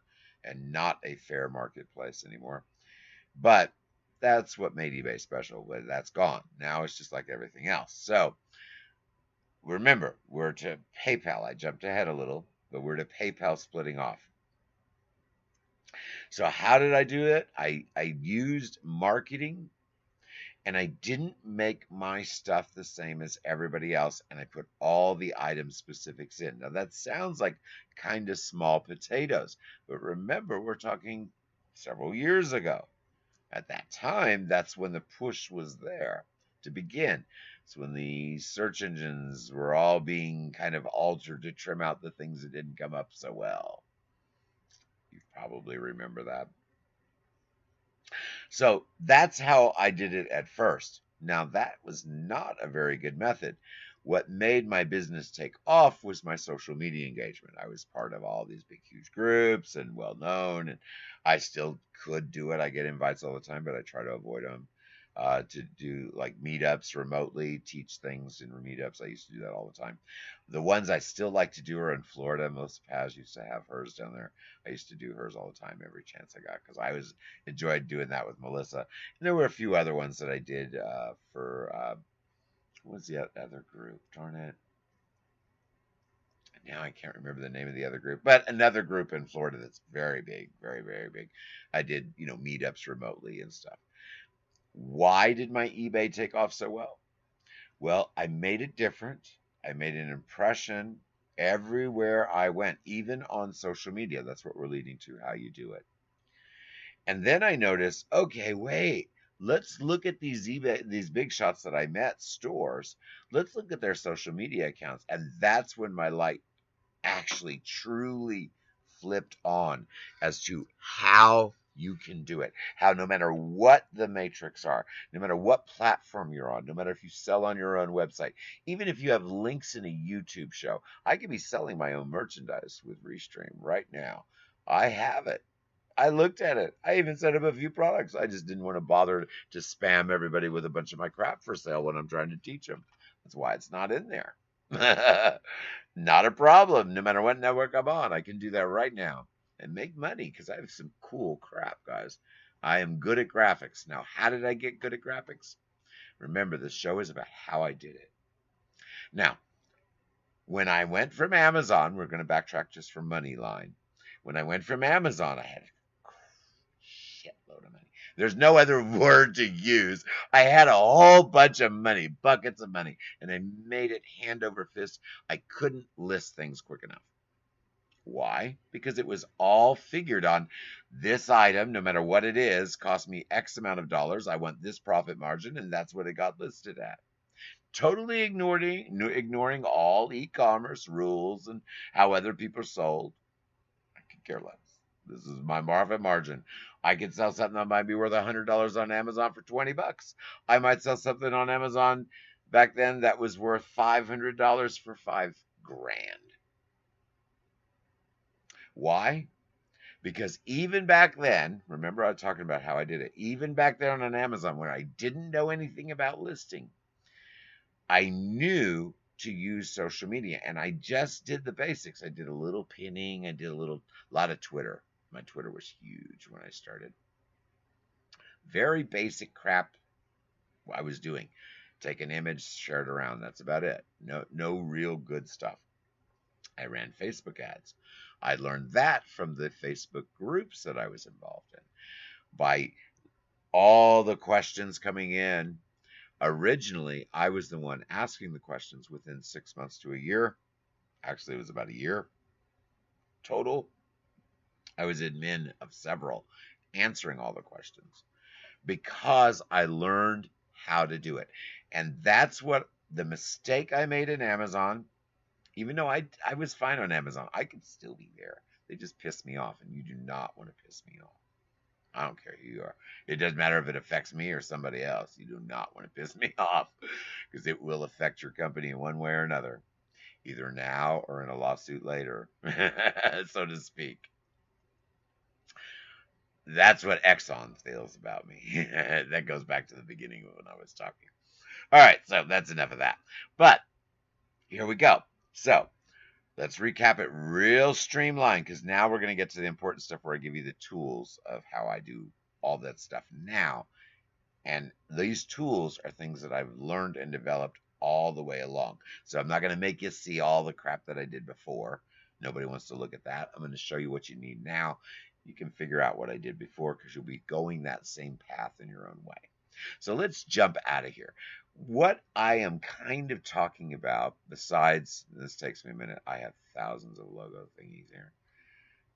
and not a fair marketplace anymore. But that's what made eBay special, but that's gone. Now it's just like everything else. So remember, we're to PayPal. I jumped ahead a little, but we're to PayPal splitting off. So how did I do it? I used marketing and I didn't make my stuff the same as everybody else, and I put all the item specifics in. Now that sounds like kind of small potatoes, but remember, we're talking several years ago. At that time, that's when the push was there to begin. It's when the search engines were all being kind of altered to trim out the things that didn't come up so well. You probably remember that. So that's how I did it at first. Now, that was not a very good method. What made my business take off was my social media engagement. I was part of all these big, huge groups and well known, and I still could do it. I get invites all the time, but I try to avoid them. to do like meetups remotely, teach things in meetups. I used to do that all the time. The ones I still like to do are in Florida. Melissa Paz used to have hers down there. I used to do hers all the time, every chance I got, because I was enjoyed doing that with Melissa. And there were a few other ones that I did for what was the other group? Darn it. Now I can't remember the name of the other group, but another group in Florida that's very big, very, very big. I did, meetups remotely and stuff. Why did my eBay take off so well? Well, I made it different. I made an impression everywhere I went, even on social media. That's what we're leading to, how you do it. And then I noticed, okay, wait, let's look at these eBay, these big shots that I met, stores. Let's look at their social media accounts. And that's when my light actually truly flipped on as to how you can do it. How no matter what the matrix are, no matter what platform you're on, no matter if you sell on your own website, even if you have links in a YouTube show, I could be selling my own merchandise with Restream right now. I have it. I looked at it. I even set up a few products. I just didn't want to bother to spam everybody with a bunch of my crap for sale when I'm trying to teach them. That's why it's not in there. Not a problem. No matter what network I'm on, I can do that right now and make money because I have some cool crap, guys. I am good at graphics. Now, how did I get good at graphics? Remember, the show is about how I did it. Now, when I went from Amazon, we're going to backtrack just for Moneyline. When I went from Amazon, I had a shitload of money. There's no other word to use. I had a whole bunch of money, buckets of money, and I made it hand over fist. I couldn't list things quick enough. Why? Because it was all figured on this item, no matter what it is, cost me X amount of dollars. I want this profit margin, and that's what it got listed at. Totally ignoring all e-commerce rules and how other people sold. I could care less. This is my profit margin. I could sell something that might be worth $100 on Amazon for $20. I might sell something on Amazon back then that was worth $500 for $5,000. Why? Because even back then, remember I was talking about how I did it. Even back then on Amazon, when I didn't know anything about listing, I knew to use social media, and I just did the basics. I did a little pinning. I did lot of Twitter. My Twitter was huge when I started. Very basic crap I was doing. Take an image, share it around. That's about it. No real good stuff. I ran Facebook ads. I learned that from the Facebook groups that I was involved in. By all the questions coming in, originally, I was the one asking the questions within 6 months to a year. Actually, it was about a year total. I was admin of several, answering all the questions because I learned how to do it. And that's what the mistake I made in Amazon, even though I was fine on Amazon, I could still be there. They just piss me off, and you do not want to piss me off. I don't care who you are. It doesn't matter if it affects me or somebody else. You do not want to piss me off because it will affect your company in one way or another, either now or in a lawsuit later, so to speak. That's what Exxon feels about me. That goes back to the beginning of when I was talking. All right, so that's enough of that. But here we go. So let's recap it real streamlined because now we're going to get to the important stuff where I give you the tools of how I do all that stuff now. And these tools are things that I've learned and developed all the way along. So I'm not going to make you see all the crap that I did before. Nobody wants to look at that. I'm going to show you what you need now. You can figure out what I did before because you'll be going that same path in your own way. So let's jump out of here. What I am kind of talking about, besides, this takes me a minute. I have thousands of logo thingies here.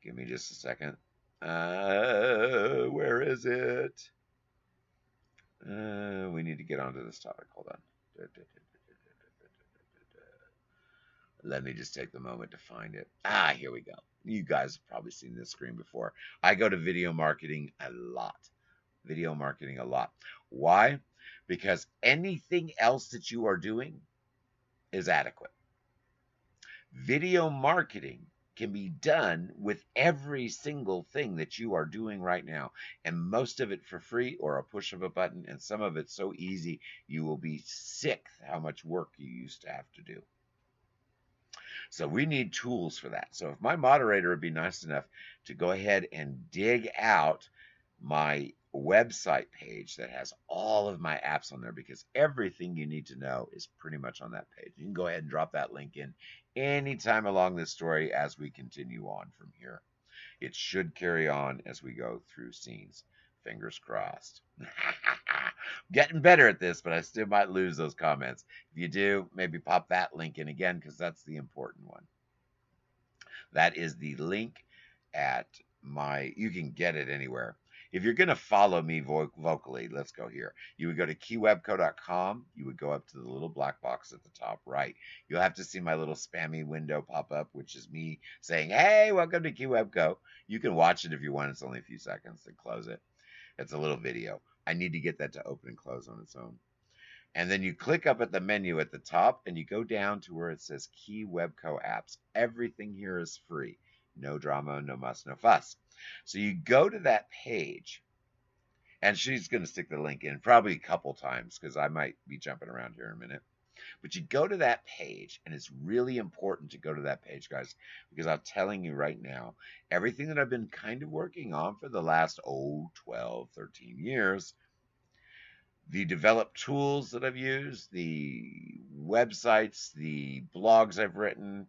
Give me just a second. Where is it? We need to get onto this topic. Hold on. Let me just take the moment to find it. Here we go. You guys have probably seen this screen before. I go to video marketing a lot. Video marketing a lot. Why? Because anything else that you are doing is adequate. Video marketing can be done with every single thing that you are doing right now, and most of it for free or a push of a button, and some of it so easy you will be sick how much work you used to have to do. So we need tools for that. So if my moderator would be nice enough to go ahead and dig out my website page that has all of my apps on there, because everything you need to know is pretty much on that page. You can go ahead and drop that link in anytime along this story as we continue on from here. It should carry on as we go through scenes. Fingers crossed. Getting better at this, but I still might lose those comments. If you do, maybe pop that link in again, because that's the important one. That is the link at my, you can get it anywhere. If you're going to follow me vocally, let's go here. You would go to keywebco.com. You would go up to the little black box at the top right. You'll have to see my little spammy window pop up, which is me saying, hey, welcome to KeyWebCo. You can watch it if you want. It's only a few seconds to close it. It's a little video. I need to get that to open and close on its own. And then you click up at the menu at the top and you go down to where it says KeyWebCo apps. Everything here is free. No drama, no muss, no fuss. So you go to that page, and she's going to stick the link in probably a couple times because I might be jumping around here in a minute. But you go to that page, and it's really important to go to that page, guys, because I'm telling you right now, everything that I've been kind of working on for the last, 12, 13 years, the developed tools that I've used, the websites, the blogs I've written,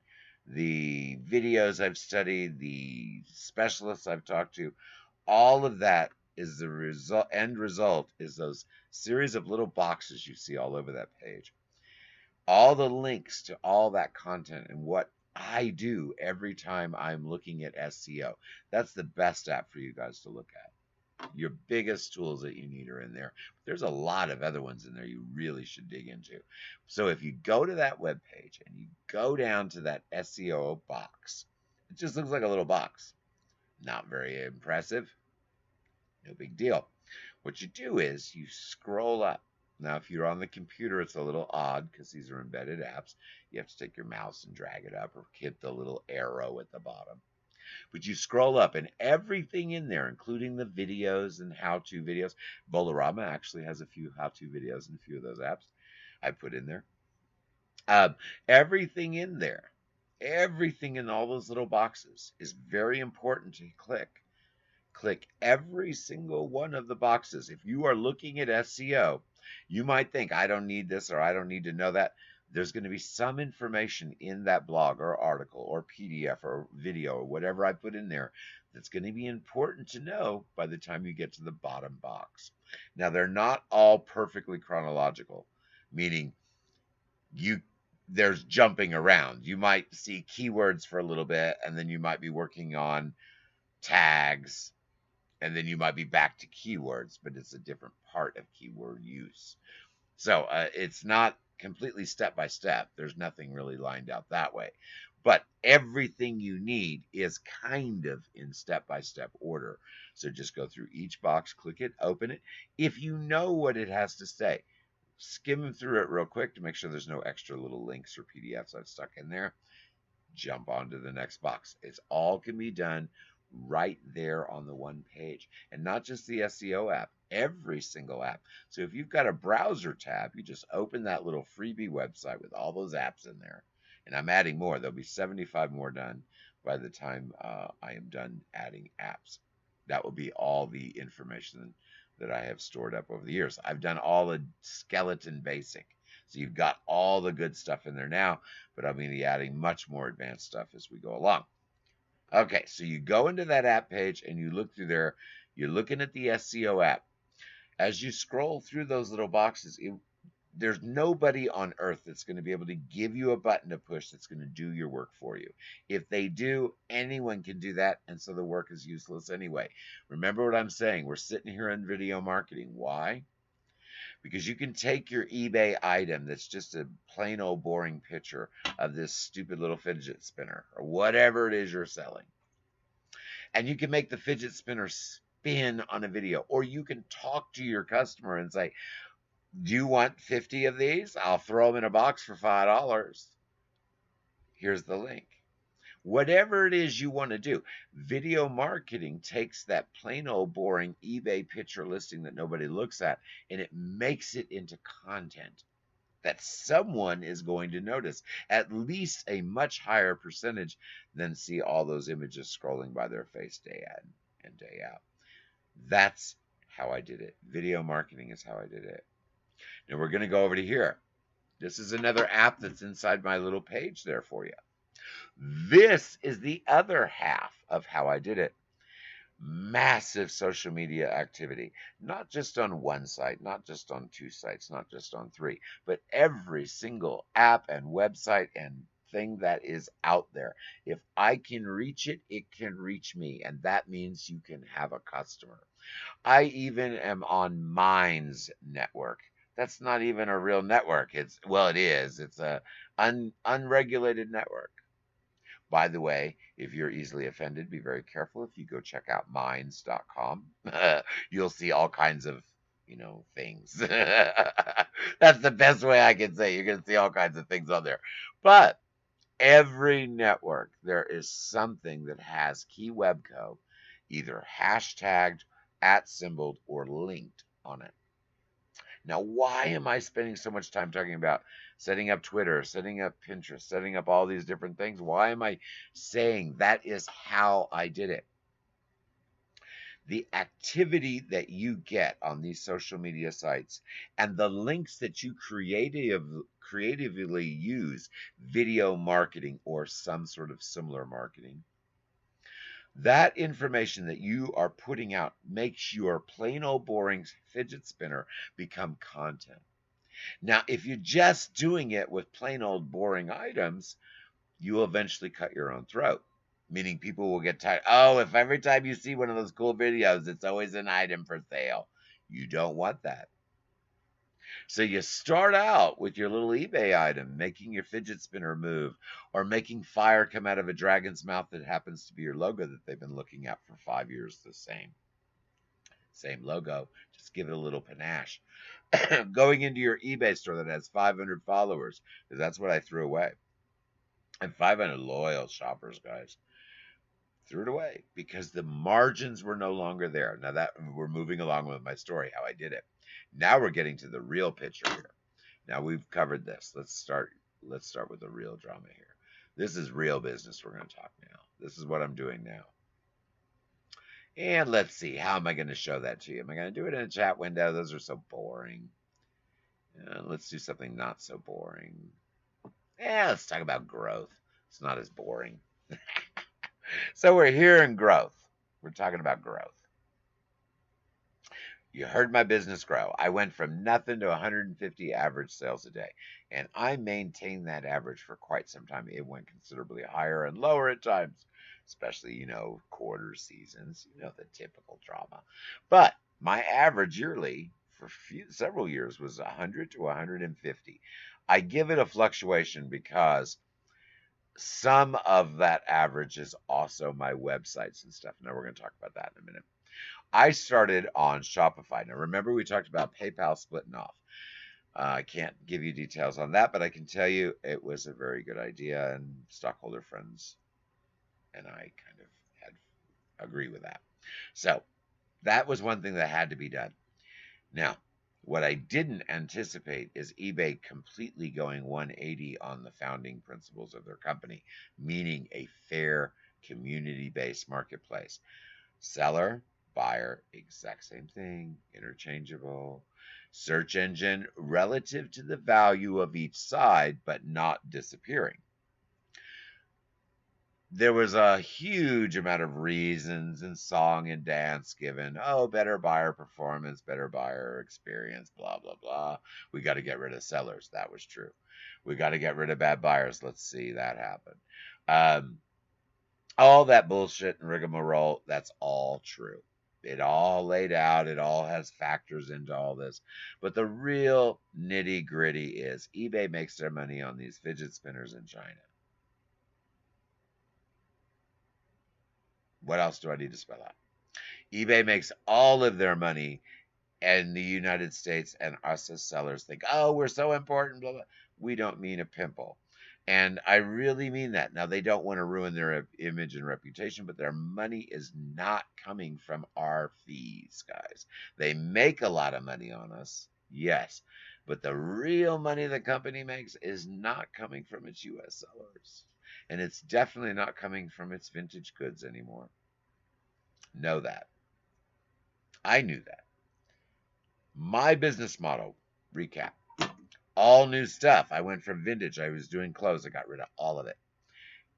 the videos I've studied, the specialists I've talked to, all of that is the end result is those series of little boxes you see all over that page. All the links to all that content and what I do every time I'm looking at SEO. That's the best app for you guys to look at. Your biggest tools that you need are in there. There's a lot of other ones in there you really should dig into. So if you go to that web page and you go down to that SEO box, it just looks like a little box. Not very impressive. No big deal. What you do is you scroll up. Now, if you're on the computer, it's a little odd because these are embedded apps. You have to take your mouse and drag it up or hit the little arrow at the bottom. But you scroll up and everything in there, including the videos and how-to videos. Bolarama actually has a few how-to videos in a few of those apps I put in there. Everything in there, everything in all those little boxes is very important to click. Click every single one of the boxes. If you are looking at SEO, you might think, I don't need this or I don't need to know that. There's going to be some information in that blog or article or PDF or video or whatever I put in there that's going to be important to know by the time you get to the bottom box. Now, they're not all perfectly chronological, meaning there's jumping around. You might see keywords for a little bit, and then you might be working on tags, and then you might be back to keywords, but it's a different part of keyword use. So it's not completely step by step. There's nothing really lined out that way. But everything you need is kind of in step by step order. So just go through each box, click it, open it. If you know what it has to say, skim through it real quick to make sure there's no extra little links or PDFs I've stuck in there. Jump onto the next box. It's all can be done right there on the one page, and not just the SEO app, every single app. So if you've got a browser tab, you just open that little freebie website with all those apps in there, and I'm adding more. There'll be 75 more done by the time I am done adding apps. That will be all the information that I have stored up over the years. I've done all the skeleton basic, so you've got all the good stuff in there now, but I'm going to be adding much more advanced stuff as we go along. Okay, so you go into that app page and you look through there. You're looking at the SEO app. As you scroll through those little boxes, there's nobody on earth that's going to be able to give you a button to push that's going to do your work for you. If they do, anyone can do that, and so the work is useless anyway. Remember what I'm saying. We're sitting here in video marketing. Why? Because you can take your eBay item that's just a plain old boring picture of this stupid little fidget spinner or whatever it is you're selling, and you can make the fidget spinner spin on a video, or you can talk to your customer and say, do you want 50 of these? I'll throw them in a box for $5. Here's the link. Whatever it is you want to do, video marketing takes that plain old boring eBay picture listing that nobody looks at and it makes it into content that someone is going to notice, at least a much higher percentage than see all those images scrolling by their face day in and day out. That's how I did it. Video marketing is how I did it. Now we're going to go over to here. This is another app that's inside my little page there for you. This is the other half of how I did it. Massive social media activity, not just on one site, not just on two sites, not just on three, but every single app and website and thing that is out there. If I can reach it, it can reach me, and that means you can have a customer. I even am on Minds Network. That's not even a real network. It is. It's a unregulated network. By the way, if you're easily offended, be very careful. If you go check out minds.com, you'll see all kinds of, things. That's the best way I can say. You're going to see all kinds of things on there. But every network, there is something that has Key Webco either hashtagged, @symboled, or linked on it. Now, why am I spending so much time talking about setting up Twitter, setting up Pinterest, setting up all these different things? Why am I saying that is how I did it? The activity that you get on these social media sites and the links that you creatively use, video marketing or some sort of similar marketing, that information that you are putting out makes your plain old boring fidget spinner become content. Now, if you're just doing it with plain old boring items, you will eventually cut your own throat. Meaning people will get tired. Oh, if every time you see one of those cool videos, it's always an item for sale. You don't want that. So you start out with your little eBay item, making your fidget spinner move, or making fire come out of a dragon's mouth that happens to be your logo that they've been looking at for 5 years. The same logo. Just give it a little panache. Going into your eBay store that has 500 followers, because that's what I threw away. And 500 loyal shoppers, guys. Threw it away because the margins were no longer there. Now that we're moving along with my story, how I did it. Now we're getting to the real picture here. Now we've covered this. Let's start with the real drama here. This is real business we're going to talk now. This is what I'm doing now. And let's see, how am I going to show that to you? Am I going to do it in a chat window? Those are so boring. Let's do something not so boring. Let's talk about growth. It's not as boring. So we're here in growth. We're talking about growth. You heard my business grow. I went from nothing to 150 average sales a day, and I maintained that average for quite some time. It went considerably higher and lower at times, especially, quarter seasons, the typical drama. But my average yearly for several years was 100 to 150. I give it a fluctuation because some of that average is also my websites and stuff. Now we're going to talk about that in a minute. I started on Shopify. Now remember we talked about PayPal splitting off. I can't give you details on that, but I can tell you it was a very good idea, and stockholder friends and I kind of had agree with that. So that was one thing that had to be done. Now, what I didn't anticipate is eBay completely going 180 on the founding principles of their company, meaning a fair, community-based marketplace. Seller, buyer, exact same thing, interchangeable. Search engine relative to the value of each side, but not disappearing. There was a huge amount of reasons and song and dance given. Oh, better buyer performance, better buyer experience, blah, blah, blah. We got to get rid of sellers. That was true. We got to get rid of bad buyers. Let's see that happen. All that bullshit and rigmarole, that's all true. It all laid out. It all has factors into all this. But the real nitty gritty is eBay makes their money on these fidget spinners in China. What else do I need to spell out? eBay makes all of their money in the United States, and us as sellers think, oh, we're so important, blah, blah. We don't mean a pimple. And I really mean that. Now, they don't want to ruin their image and reputation, but their money is not coming from our fees, guys. They make a lot of money on us, yes, but the real money the company makes is not coming from its US sellers. And it's definitely not coming from its vintage goods anymore. Know that. I knew that. My business model, recap, all new stuff. I went from vintage. I was doing clothes. I got rid of all of it.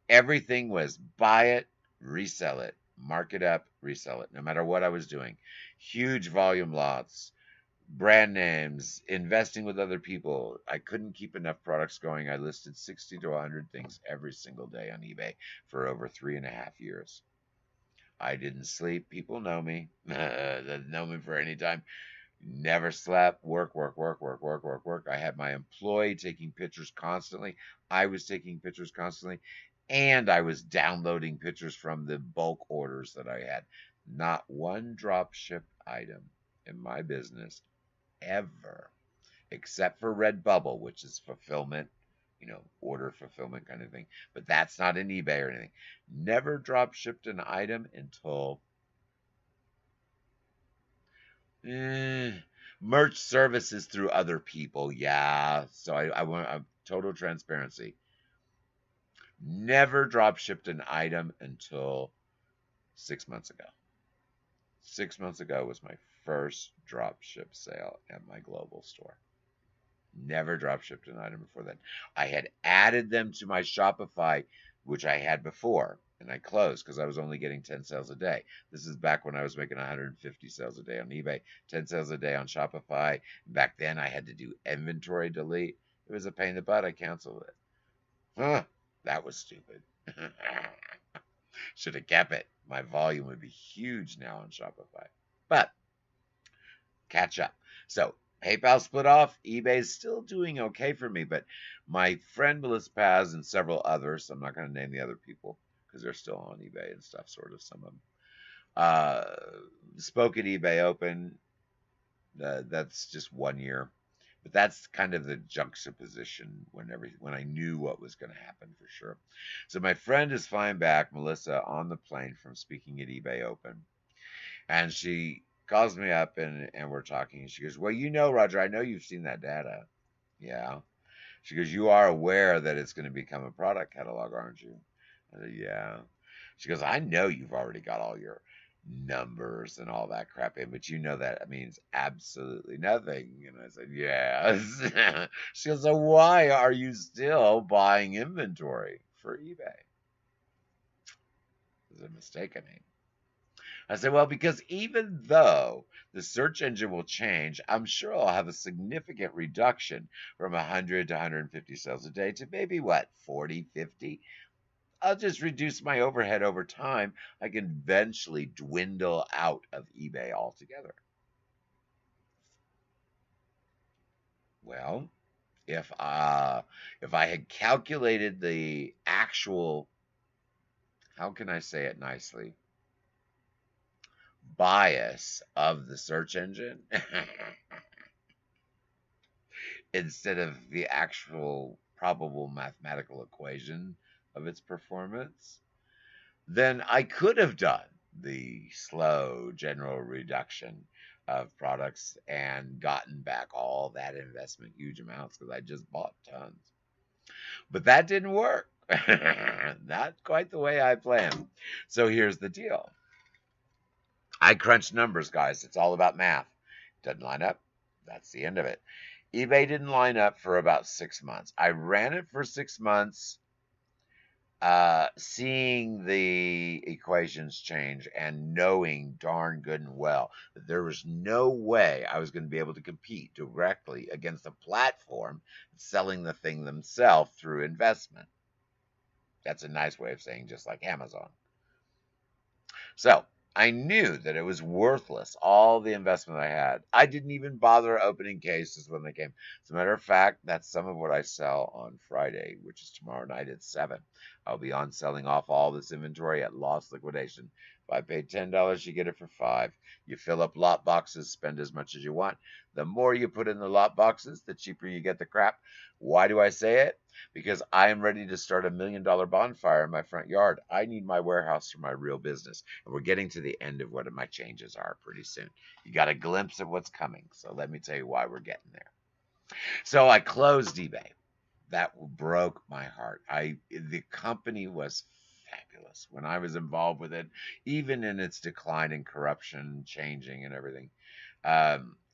Everything was buy it, resell it, mark it up, resell it, no matter what I was doing. Huge volume lots, brand names, investing with other people. I couldn't keep enough products going. I listed 60 to 100 things every single day on eBay for over 3.5 years. I didn't sleep. People know me. They know me for any time. Never slept. Work, work, work, work, work, work, work. I had my employee taking pictures constantly. I was taking pictures constantly. And I was downloading pictures from the bulk orders that I had. Not one drop ship item in my business ever, except for Redbubble, which is fulfillment, order fulfillment kind of thing. But that's not in eBay or anything. Never drop shipped an item until merch services through other people. Yeah. So I want total transparency. Never drop shipped an item until 6 months ago. 6 months ago was my first drop ship sale at my global store. Never drop shipped an item before then. I had added them to my Shopify, which I had before, and I closed because I was only getting 10 sales a day. This is back when I was making 150 sales a day on eBay, 10 sales a day on Shopify. Back then, I had to do inventory delete. It was a pain in the butt. I canceled it. Huh, that was stupid. Should have kept it. My volume would be huge now on Shopify. But catch up. So PayPal split off. eBay's still doing okay for me, but my friend Melissa Paz and several others, I'm not going to name the other people because they're still on eBay and stuff, sort of, some of them, spoke at eBay Open. That's just 1 year. But that's kind of the juxtaposition when I knew what was going to happen for sure. So my friend is flying back, Melissa, on the plane from speaking at eBay Open. And she calls me up and we're talking. And she goes, well, Roger, I know you've seen that data. Yeah. She goes, you are aware that it's going to become a product catalog, aren't you? I said, yeah. She goes, I know you've already got all your numbers and all that crap in, but that means absolutely nothing. And I said, yes. She goes, so why are you still buying inventory for eBay? It was a mistake I made. I said, well, because even though the search engine will change, I'm sure I'll have a significant reduction from 100 to 150 sales a day to maybe what, 40, 50? I'll just reduce my overhead over time. I can eventually dwindle out of eBay altogether. Well, if I had calculated the actual, how can I say it nicely, bias of the search engine instead of the actual probable mathematical equation of its performance, then I could have done the slow general reduction of products and gotten back all that investment, huge amounts, because I just bought tons. But that didn't work. Not quite the way I planned. So here's the deal. I crunch numbers, guys. It's all about math. Doesn't line up. That's the end of it. eBay didn't line up for about 6 months. I ran it for 6 months, seeing the equations change and knowing darn good and well that there was no way I was going to be able to compete directly against a platform selling the thing themselves through investment. That's a nice way of saying just like Amazon. So I knew that it was worthless, all the investment I had. I didn't even bother opening cases when they came. As a matter of fact, that's some of what I sell on Friday, which is tomorrow night at 7. I'll be on selling off all this inventory at loss liquidation. If I pay $10, you get it for 5. You fill up lot boxes, spend as much as you want. The more you put in the lot boxes, the cheaper you get the crap. Why do I say it? Because I am ready to start $1 million bonfire in my front yard. I need my warehouse for my real business. And we're getting to the end of what my changes are pretty soon. You got a glimpse of what's coming. So let me tell you why we're getting there. So I closed eBay. That broke my heart. The company was fabulous when I was involved with it, even in its decline and corruption, changing and everything.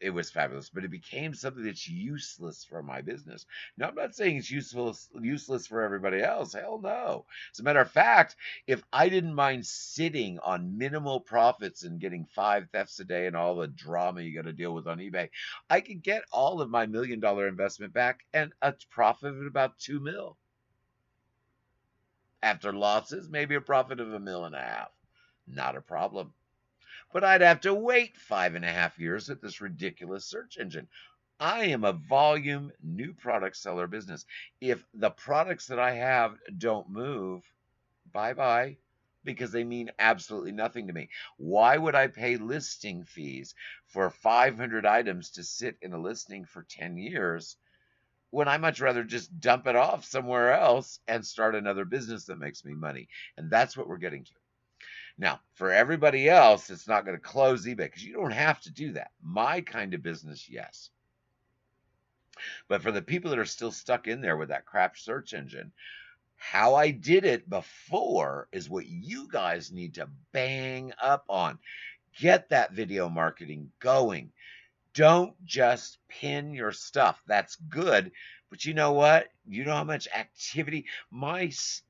It was fabulous, but it became something that's useless for my business. Now, I'm not saying it's useless for everybody else. Hell no. As a matter of fact, if I didn't mind sitting on minimal profits and getting 5 thefts a day and all the drama you got to deal with on eBay, I could get all of my $1 million investment back and a profit of about 2 mil. After losses, maybe a profit of $1.5 million. Not a problem. But I'd have to wait 5.5 years at this ridiculous search engine. I am a volume new product seller business. If the products that I have don't move, bye bye, because they mean absolutely nothing to me. Why would I pay listing fees for 500 items to sit in a listing for 10 years when I much rather just dump it off somewhere else and start another business that makes me money? And that's what we're getting to. Now, for everybody else, it's not going to close eBay because you don't have to do that. My kind of business, yes. But for the people that are still stuck in there with that crap search engine, how I did it before is what you guys need to bang up on. Get that video marketing going. Don't just pin your stuff. That's good. But you know what? You know how much activity I use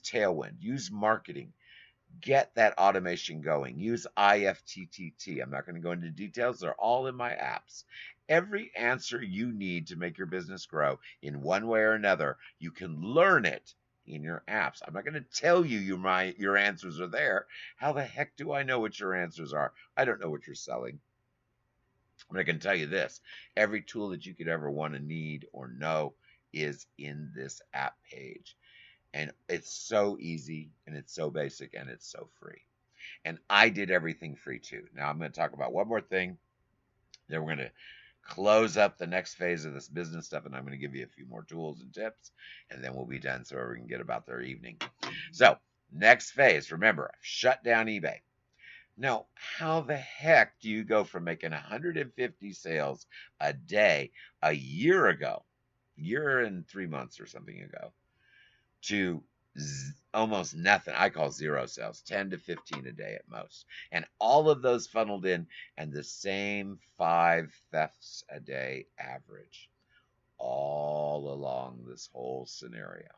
Tailwind, use marketing. Get that automation going. Use IFTTT. I'm not going to go into details. They're all in my apps. Every answer you need to make your business grow in one way or another, you can learn it in your apps. I'm not going to tell you your answers are there. How the heck do I know what your answers are? I don't know what you're selling. But I can tell you this, every tool that you could ever want to need or know is in this app page. And it's so easy and it's so basic and it's so free. And I did everything free too. Now I'm going to talk about one more thing. Then we're going to close up the next phase of this business stuff, and I'm going to give you a few more tools and tips, and then we'll be done so we can get about their evening. So next phase, remember, I've shut down eBay. Now, how the heck do you go from making 150 sales a day a year ago, year and 3 months or something ago, to almost nothing? I call zero sales, 10 to 15 a day at most. And all of those funneled in and the same 5 thefts a day average all along this whole scenario.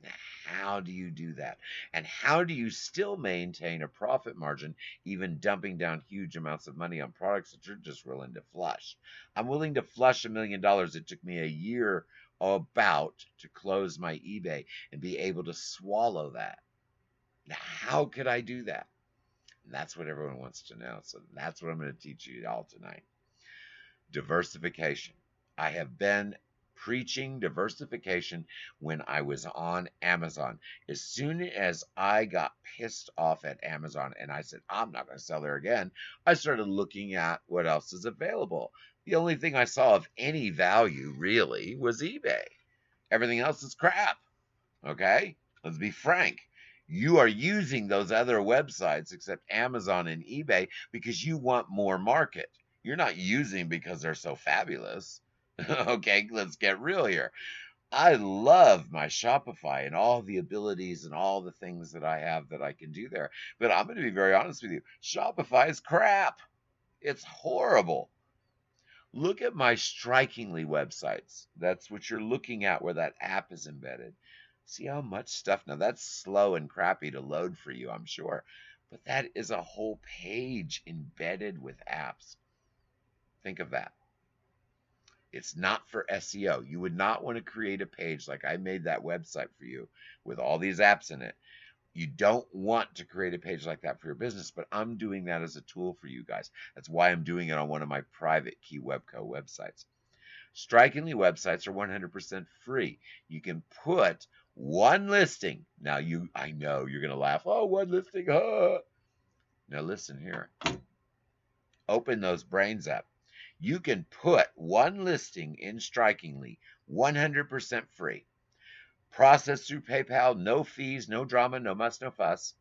Now, how do you do that? And how do you still maintain a profit margin, even dumping down huge amounts of money on products that you're just willing to flush? I'm willing to flush $1 million. It took me a year about to close my eBay and be able to swallow that. Now, how could I do that? And that's what everyone wants to know. So that's what I'm going to teach you all tonight. Diversification. I have been preaching diversification when I was on Amazon. As soon as I got pissed off at Amazon and I said, I'm not going to sell there again, I started looking at what else is available. The only thing I saw of any value really was eBay. Everything else is crap. Okay? Let's be frank. You are using those other websites except Amazon and eBay because you want more market. You're not using because they're so fabulous. Okay, let's get real here. I love my Shopify and all the abilities and all the things that I have that I can do there. But I'm going to be very honest with you. Shopify is crap. It's horrible. Look at my Strikingly websites. That's what you're looking at where that app is embedded. See how much stuff. Now that's slow and crappy to load for you, I'm sure. But that is a whole page embedded with apps. Think of that. It's not for SEO. You would not want to create a page like I made that website for you with all these apps in it. You don't want to create a page like that for your business, but I'm doing that as a tool for you guys. That's why I'm doing it on one of my private Key Webco websites. Strikingly websites are 100% free. You can put one listing. Now I know you're going to laugh. Oh, one listing. Huh? Now listen here. Open those brains up. You can put one listing in Strikingly 100% free. Processed through PayPal, no fees, no drama, no muss, no fuss.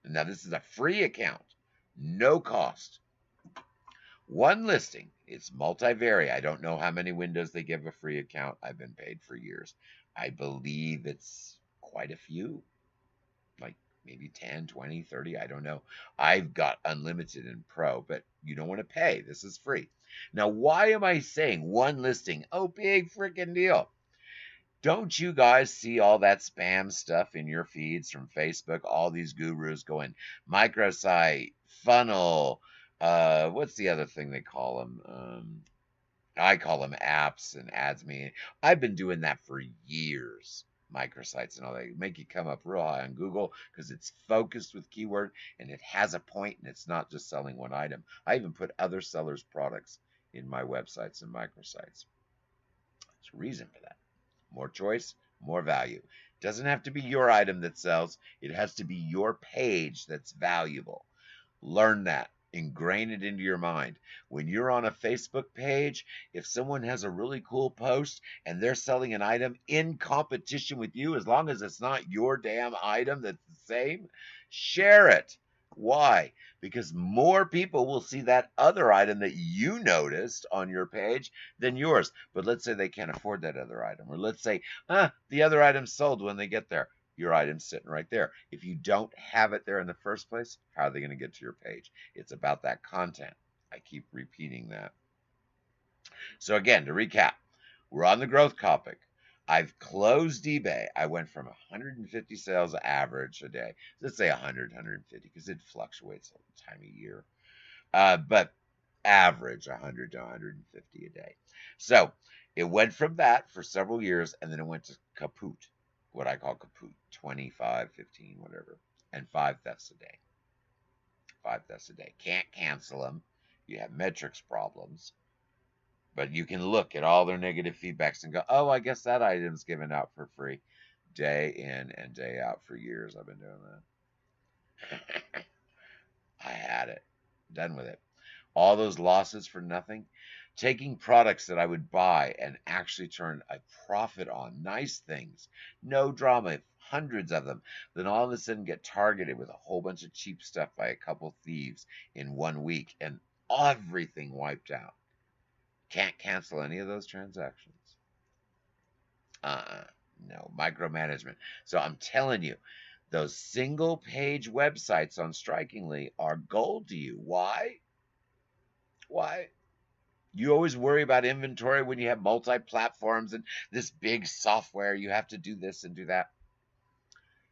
And now this is a free account, no cost. One listing. It's multivary. I don't know how many windows they give a free account. I've been paid for years. I believe it's quite a few, like maybe 10, 20, 30. I don't know. I've got unlimited in Pro, but you don't want to pay. This is free. Now, why am I saying one listing? Oh, big freaking deal. Don't you guys see all that spam stuff in your feeds from Facebook? All these gurus going microsite, funnel, what's the other thing they call them? I call them apps and ads. I've been doing that for years. Microsites and all that make you come up real high on Google because it's focused with keyword and it has a point and it's not just selling one item. I even put other sellers' products in my websites and microsites. There's a reason for that. More choice, more value. It doesn't have to be your item that sells. It has to be your page that's valuable. Learn that. Ingrain it into your mind. When you're on a Facebook page, if someone has a really cool post and they're selling an item in competition with you, as long as it's not your damn item that's the same, share it. Why? Because more people will see that other item that you noticed on your page than yours. But let's say they can't afford that other item. Or let's say, the other item's sold when they get there. Your item's sitting right there. If you don't have it there in the first place, how are they going to get to your page? It's about that content. I keep repeating that. So again, to recap, we're on the growth topic. I've closed eBay. I went from 150 sales average a day. Let's say 100, 150, because it fluctuates all the time of year. But average 100 to 150 a day. So it went from that for several years, and then it went to kaput, what I call kaput, 25, 15, whatever, and 5 thefts a day. 5 thefts a day. Can't cancel them. You have metrics problems. But you can look at all their negative feedbacks and go, oh, I guess that item's given out for free. Day in and day out for years I've been doing that. I had it. Done with it. All those losses for nothing. Taking products that I would buy and actually turn a profit on. Nice things. No drama. Hundreds of them. Then all of a sudden get targeted with a whole bunch of cheap stuff by a couple thieves in 1 week. And everything wiped out. Can't cancel any of those transactions. No, micromanagement. So I'm telling you, those single page websites on Strikingly are gold to you. Why? Why? You always worry about inventory when you have multi-platforms and this big software. You have to do this and do that.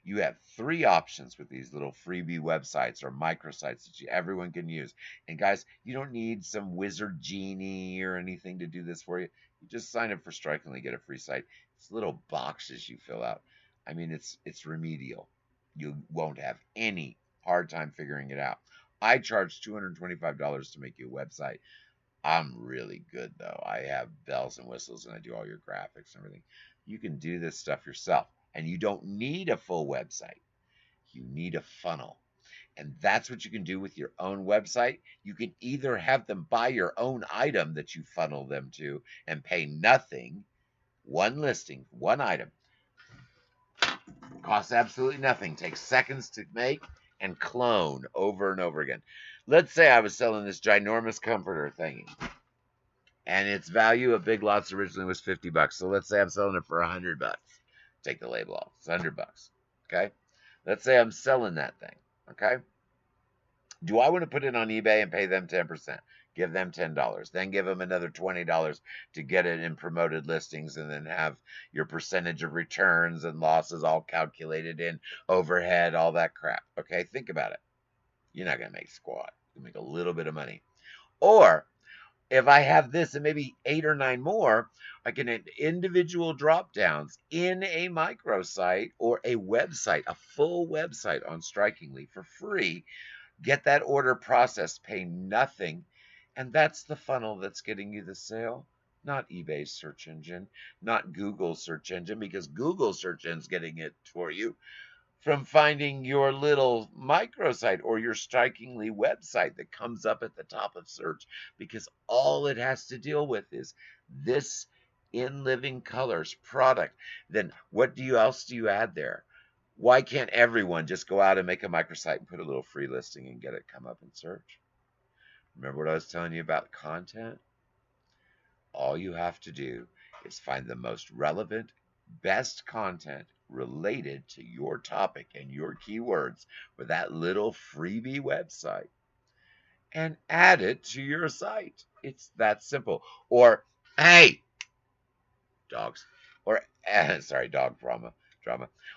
You have 3 options with these little freebie websites or microsites that everyone can use. And guys, you don't need some wizard genie or anything to do this for you. You just sign up for Strikingly, get a free site. It's little boxes you fill out. I mean, it's remedial. You won't have any hard time figuring it out. I charge $225 to make you a website. I'm really good, though. I have bells and whistles, and I do all your graphics and everything. You can do this stuff yourself. And you don't need a full website. You need a funnel. And that's what you can do with your own website. You can either have them buy your own item that you funnel them to and pay nothing. One listing, one item. Costs absolutely nothing. Takes seconds to make and clone over and over again. Let's say I was selling this ginormous comforter thingy. And its value of Big Lots originally was $50. So let's say I'm selling it for $100. Take the label off. It's $100. Okay? Let's say I'm selling that thing. Okay? Do I want to put it on eBay and pay them 10%? Give them $10. Then give them another $20 to get it in promoted listings and then have your percentage of returns and losses all calculated in, overhead, all that crap. Okay? Think about it. You're not going to make squat. You'll make a little bit of money. Or if I have this and maybe 8 or 9 more, I can add individual drop downs in a microsite or a website, a full website on Strikingly for free. Get that order processed, pay nothing. And that's the funnel that's getting you the sale. not eBay's search engine, not Google's search engine, because Google search engine's getting it for you from finding your little microsite or your strikingly website that comes up at the top of search, because all it has to deal with is this in living colors product. Then what do you else do you add there? Why can't everyone just go out and make a microsite and put a little free listing and get it come up in search? Remember what I was telling you about content? All you have to do is find the most relevant, best content related to your topic and your keywords for that little freebie website and add it to your site. It's that simple. Or, hey, dogs. Or, sorry, dog drama.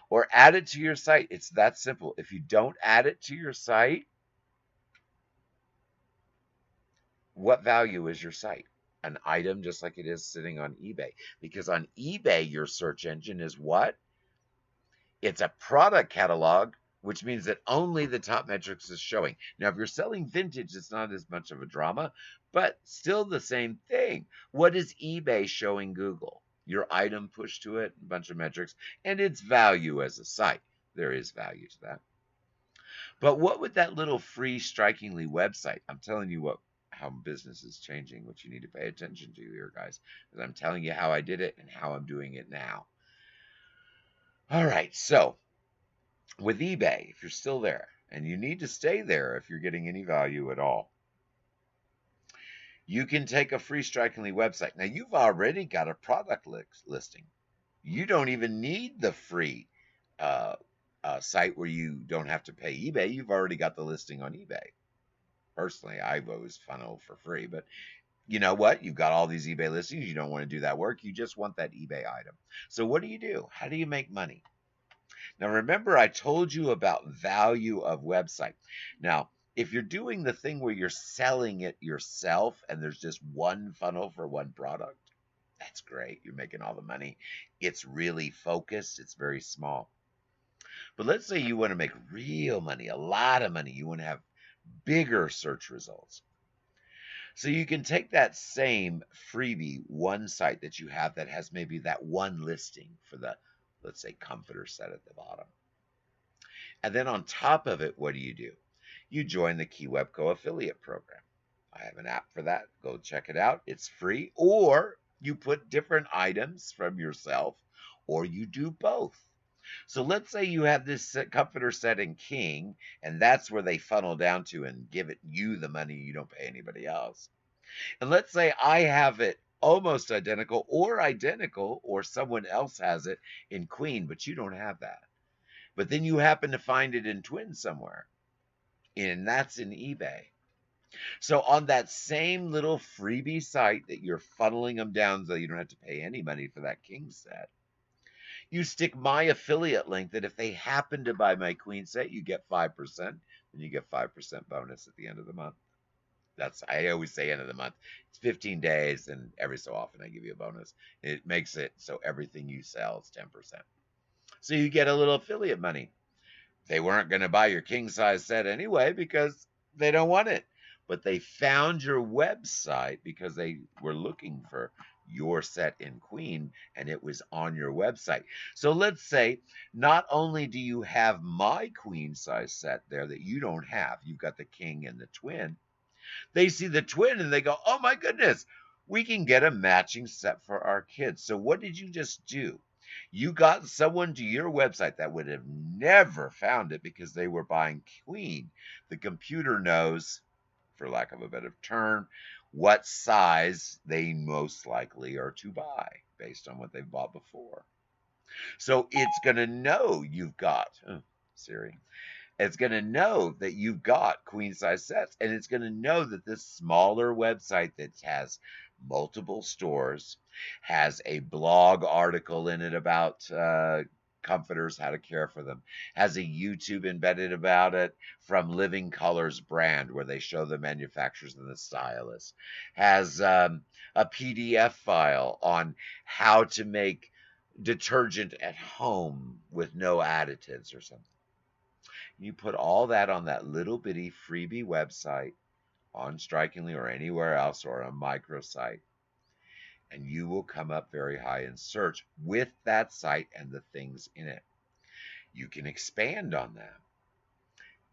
Or add it to your site. It's that simple. If you don't add it to your site, what value is your site? An item, just like it is sitting on eBay. Because on eBay, your search engine is what? It's a product catalog, which means that only the top metrics is showing. Now, if you're selling vintage, it's not as much of a drama, but still the same thing. What is eBay showing Google? Your item pushed to it, a bunch of metrics, and its value as a site. There is value to that. But what would that little free strikingly website? I'm telling you what how business is changing, what you need to pay attention to here, guys. Because I'm telling you how I did it and how I'm doing it now. All right, so with eBay, if you're still there, and you need to stay there if you're getting any value at all, you can take a free strikingly website. Now you've already got a product listing. You don't even need the free uh, site where you don't have to pay eBay. You've already got the listing on eBay. Personally, I've always funneled for free, but you know what? You've got all these eBay listings. You don't want to do that work. You just want that eBay item. So what do? How do you make money? Now, remember, I told you about value of website. Now, if you're doing the thing where you're selling it yourself and there's just one funnel for one product, that's great. You're making all the money. It's really focused. It's very small. But let's say you want to make real money, a lot of money. You want to have bigger search results. So you can take that same freebie one site that you have that has maybe that one listing for the, let's say, comforter set at the bottom. And then on top of it, what do? You join the KeyWebCo affiliate program. I have an app for that. Go check it out. It's free. Or you put different items from yourself, or you do both. So let's say you have this comforter set in King, and that's where they funnel down to and give it you the money. You don't pay anybody else. And let's say I have it almost identical, or someone else has it in Queen, but you don't have that. But then you happen to find it in Twin somewhere, and that's in eBay. So on that same little freebie site that you're funneling them down so you don't have to pay any money for that King set, you stick my affiliate link that if they happen to buy my Queen set, you get 5%, and you get 5% bonus at the end of the month. I always say end of the month. It's 15 days, and every so often I give you a bonus. It makes it so everything you sell is 10%. So you get a little affiliate money. They weren't going to buy your king size set anyway because they don't want it. But they found your website because they were looking for your set in Queen, and it was on your website. So let's say not only do you have my queen size set there that you don't have, you've got the king and the twin. They see the twin and they go, oh my goodness, we can get a matching set for our kids. So what did you just do? You got someone to your website that would have never found it because they were buying Queen. The computer knows, for lack of a better term, what size they most likely are to buy based on what they've bought before. So it's going to know you've got, Siri, it's going to know that you've got queen size sets, and it's going to know that this smaller website that has multiple stores has a blog article in it about comforters, how to care for them, has a YouTube embedded about it from Living Colors brand where they show the manufacturers and the stylists, has a PDF file on how to make detergent at home with no additives or something. You put all that on that little bitty freebie website on Strikingly or anywhere else or a microsite. and you will come up very high in search with that site and the things in it. You can expand on that.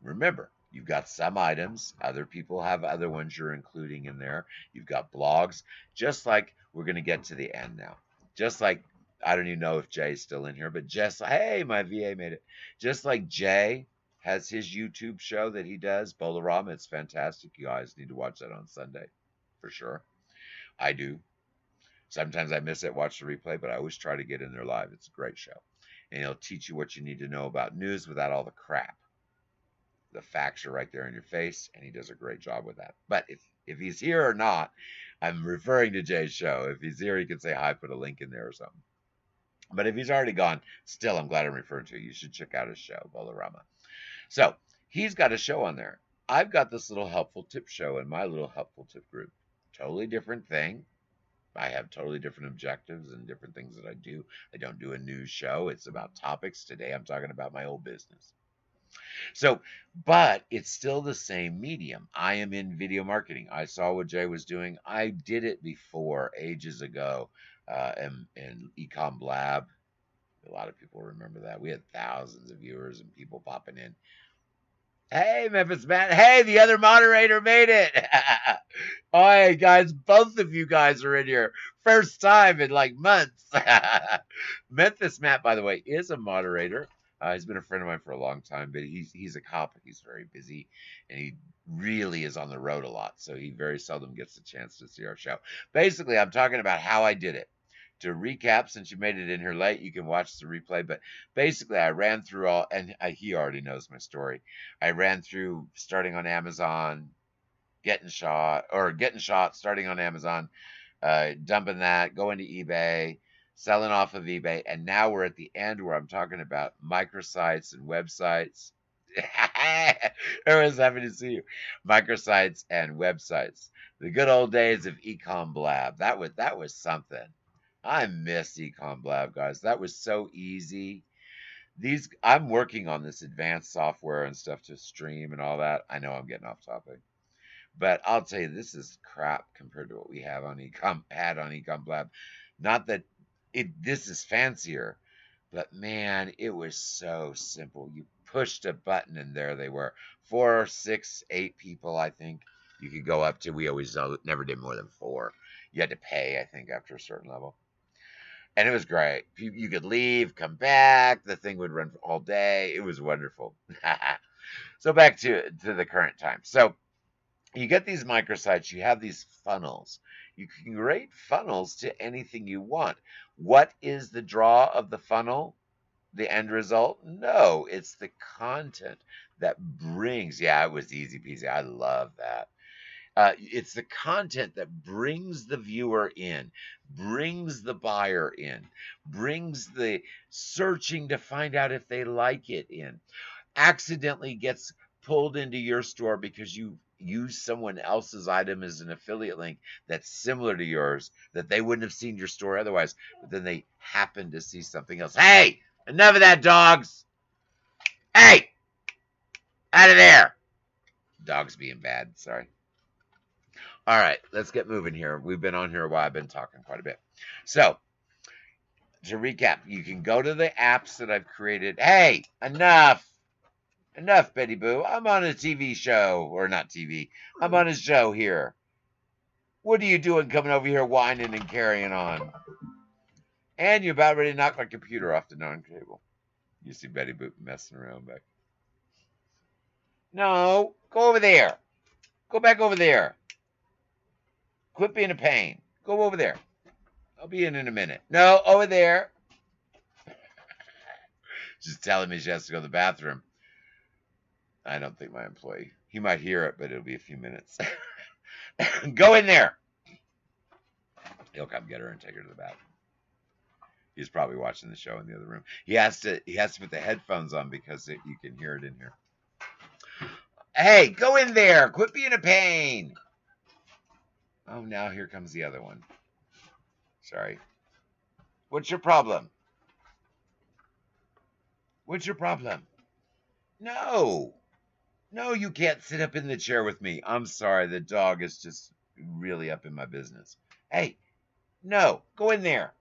Remember, you've got some items, other people have other ones you're including in there. You've got blogs, just like we're going to get to the end now. Just like, I don't even know if Jay's still in here, but just, hey, my VA made it. Just like Jay has his YouTube show that he does, Bolarama. It's fantastic. You guys need to watch that on Sunday for sure. I do. Sometimes I miss it, watch the replay, but I always try to get in there live. It's a great show. And he'll teach you what you need to know about news without all the crap. The facts are right there in your face, and he does a great job with that. But if he's here or not, I'm referring to Jay's show. If he's here, he can say hi, put a link in there or something. But if he's already gone, still, I'm glad I'm referring to you. You should check out his show, Bolarama. So he's got a show on there. I've got this little helpful tip show in my little helpful tip group. Totally different thing. I have totally different objectives and different things that I do. I don't do a news show. It's about topics. Today I'm talking about my old business. So, but it's still the same medium. I am in video marketing. I saw what Jay was doing. I did it before ages ago in Ecom Lab. A lot of people remember that. We had thousands of viewers and people popping in. Hey, Memphis Matt. Hey, the other moderator made it. Oh, hey, guys, both of you guys are in here. First time in like months. Memphis Matt, by the way, is a moderator. He's been a friend of mine for a long time, but he's a cop. He's very busy, and he really is on the road a lot, so he very seldom gets the chance to see our show. Basically, I'm talking about how I did it. To recap, since you made it in here late, you can watch the replay. But basically, I ran through all, and he already knows my story. I ran through starting on Amazon, getting shot, starting on Amazon, dumping that, going to eBay, selling off of eBay, and now we're at the end where I'm talking about microsites and websites. Everyone's happy to see you. Microsites and websites. The good old days of Ecom Blab. That was something. I miss Ecom Lab, guys. That was so easy. I'm working on this advanced software and stuff to stream and all that. I know I'm getting off topic, but I'll tell you, this is crap compared to what we have on Ecom Lab. Not that this is fancier, but man, it was so simple. You pushed a button and there they were. 4, 6, 8 people, I think you could go up to. We always never did more than 4. You had to pay, I think, after a certain level. And it was great. You could leave, come back. The thing would run all day. It was wonderful. So back to the current time. So you get these microsites. You have these funnels. You can create funnels to anything you want. What is the draw of the funnel? The end result? No, it's the content that brings. Yeah, it was easy peasy. I love that. It's the content that brings the viewer in, brings the buyer in, brings the searching to find out if they like it in, accidentally gets pulled into your store because you use someone else's item as an affiliate link that's similar to yours that they wouldn't have seen your store otherwise, but then they happen to see something else. Hey, enough of that, dogs. Hey, out of there. Dogs being bad, sorry. All right, let's get moving here. We've been on here a while. I've been talking quite a bit. So, to recap, you can go to the apps that I've created. Hey, enough. Enough, Betty Boo. I'm on a TV show. Or not TV. I'm on a show here. What are you doing coming over here whining and carrying on? And you're about ready to knock my computer off the darn table. You see Betty Boop messing around back. No, go over there. Go back over there. Quit being a pain. Go over there. I'll be in a minute. No, over there. She's telling me she has to go to the bathroom. I don't think my employee. He might hear it, but it'll be a few minutes. Go in there. He'll come get her and take her to the bathroom. He's probably watching the show in the other room. He has to put the headphones on because you can hear it in here. Hey, go in there. Quit being a pain. Oh, now here comes the other one. Sorry. What's your problem? What's your problem? No. No, you can't sit up in the chair with me. I'm sorry. The dog is just really up in my business. Hey, No, go in there.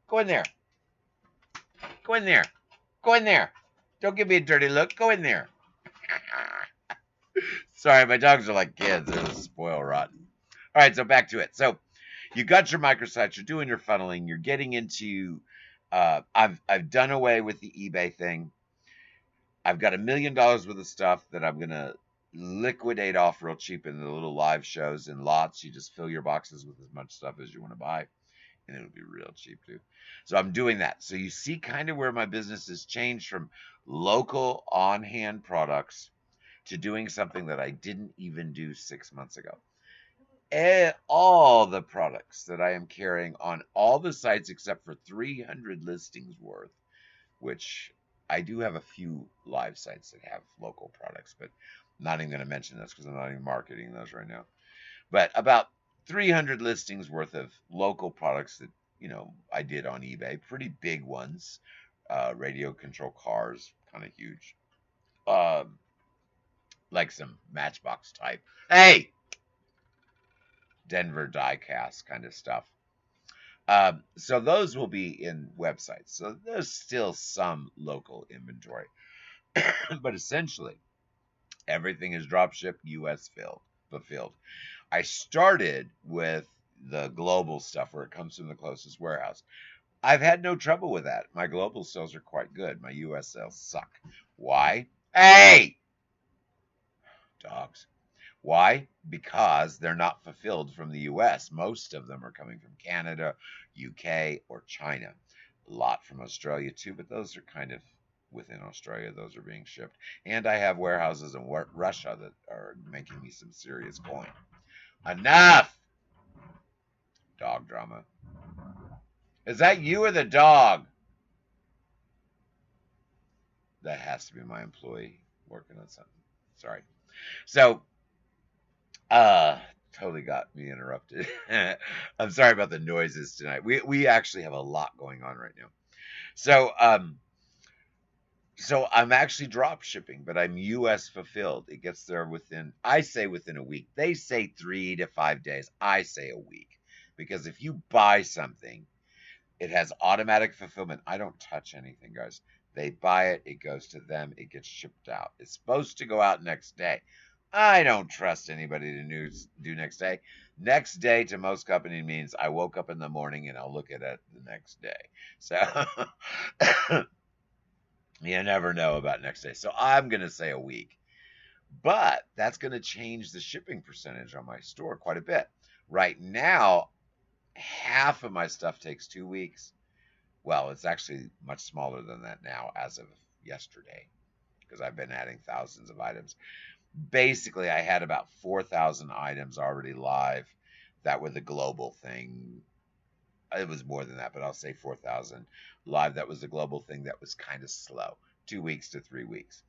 Go in there. Go in there. Go in there. Don't give me a dirty look. Go in there. Sorry, my dogs are like kids. They're just spoiled rotten. All right, so back to it. So you got your microsites. You're doing your funneling. You're getting into. I've done away with the eBay thing. I've got $1 million worth of stuff that I'm gonna liquidate off real cheap in the little live shows in lots. You just fill your boxes with as much stuff as you want to buy, and it'll be real cheap too. So I'm doing that. So you see kind of where my business has changed from local on hand products to doing something that I didn't even do 6 months ago. All the products that I am carrying on all the sites except for 300 listings worth, which I do have a few live sites that have local products, but I'm not even going to mention this because I'm not even marketing those right now. But about 300 listings worth of local products that, I did on eBay, pretty big ones. Radio control cars, kind of huge. Um, like some Matchbox type. Hey, Denver diecast kind of stuff. So those will be in websites. So there's still some local inventory, but essentially everything is dropship US fulfilled. I started with the global stuff where it comes from the closest warehouse. I've had no trouble with that. My global sales are quite good. My US sales suck. Why? Hey, dogs. Why? Because they're not fulfilled from the US. Most of them are coming from Canada, UK, or China. A lot from Australia too, but those are kind of within Australia. Those are being shipped. And I have warehouses in Russia that are making me some serious coin. Enough! Dog drama. Is that you or the dog? That has to be my employee working on something. Sorry. So, Uh, totally got me interrupted. I'm sorry about the noises tonight. We actually have a lot going on right now. So so I'm actually drop shipping, but I'm US fulfilled. It gets there within, I say within a week. They say 3 to 5 days. I say a week. Because if you buy something, it has automatic fulfillment. I don't touch anything, guys. They buy it, it goes to them, it gets shipped out. It's supposed to go out next day. I don't trust anybody to do next day. Next day to most companies means I woke up in the morning and I'll look at it the next day. So you never know about next day. So I'm going to say a week. But that's going to change the shipping percentage on my store quite a bit. Right now, half of my stuff takes 2 weeks. Well, it's actually much smaller than that now as of yesterday because I've been adding thousands of items. Basically, I had about 4,000 items already live that were the global thing. It was more than that, but I'll say 4,000 live. That was the global thing that was kind of slow, 2 weeks to 3 weeks.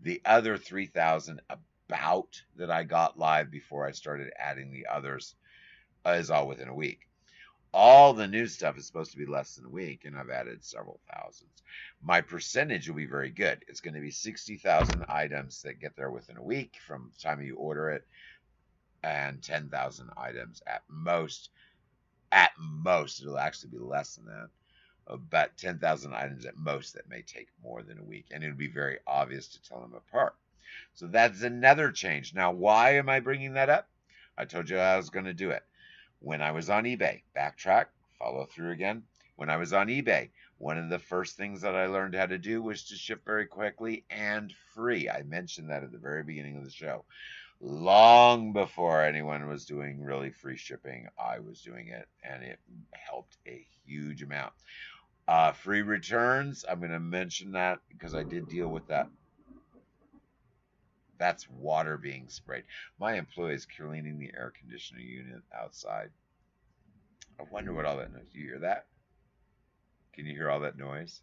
The other 3,000 about that I got live before I started adding the others is all within a week. All the new stuff is supposed to be less than a week, and I've added several thousands. My percentage will be very good. It's going to be 60,000 items that get there within a week from the time you order it, and 10,000 items at most. At most, it'll actually be less than that. About 10,000 items at most that may take more than a week, and it'll be very obvious to tell them apart. So that's another change. Now, why am I bringing that up? I told you I was going to do it. When I was on eBay, backtrack, follow through again. When I was on eBay, one of the first things that I learned how to do was to ship very quickly and free. I mentioned that at the very beginning of the show. Long before anyone was doing really free shipping, I was doing it, and it helped a huge amount. Free returns, I'm going to mention that because I did deal with that. That's water being sprayed. My employee is cleaning the air conditioning unit outside. I wonder what all that noise. Do you hear that? Can you hear all that noise?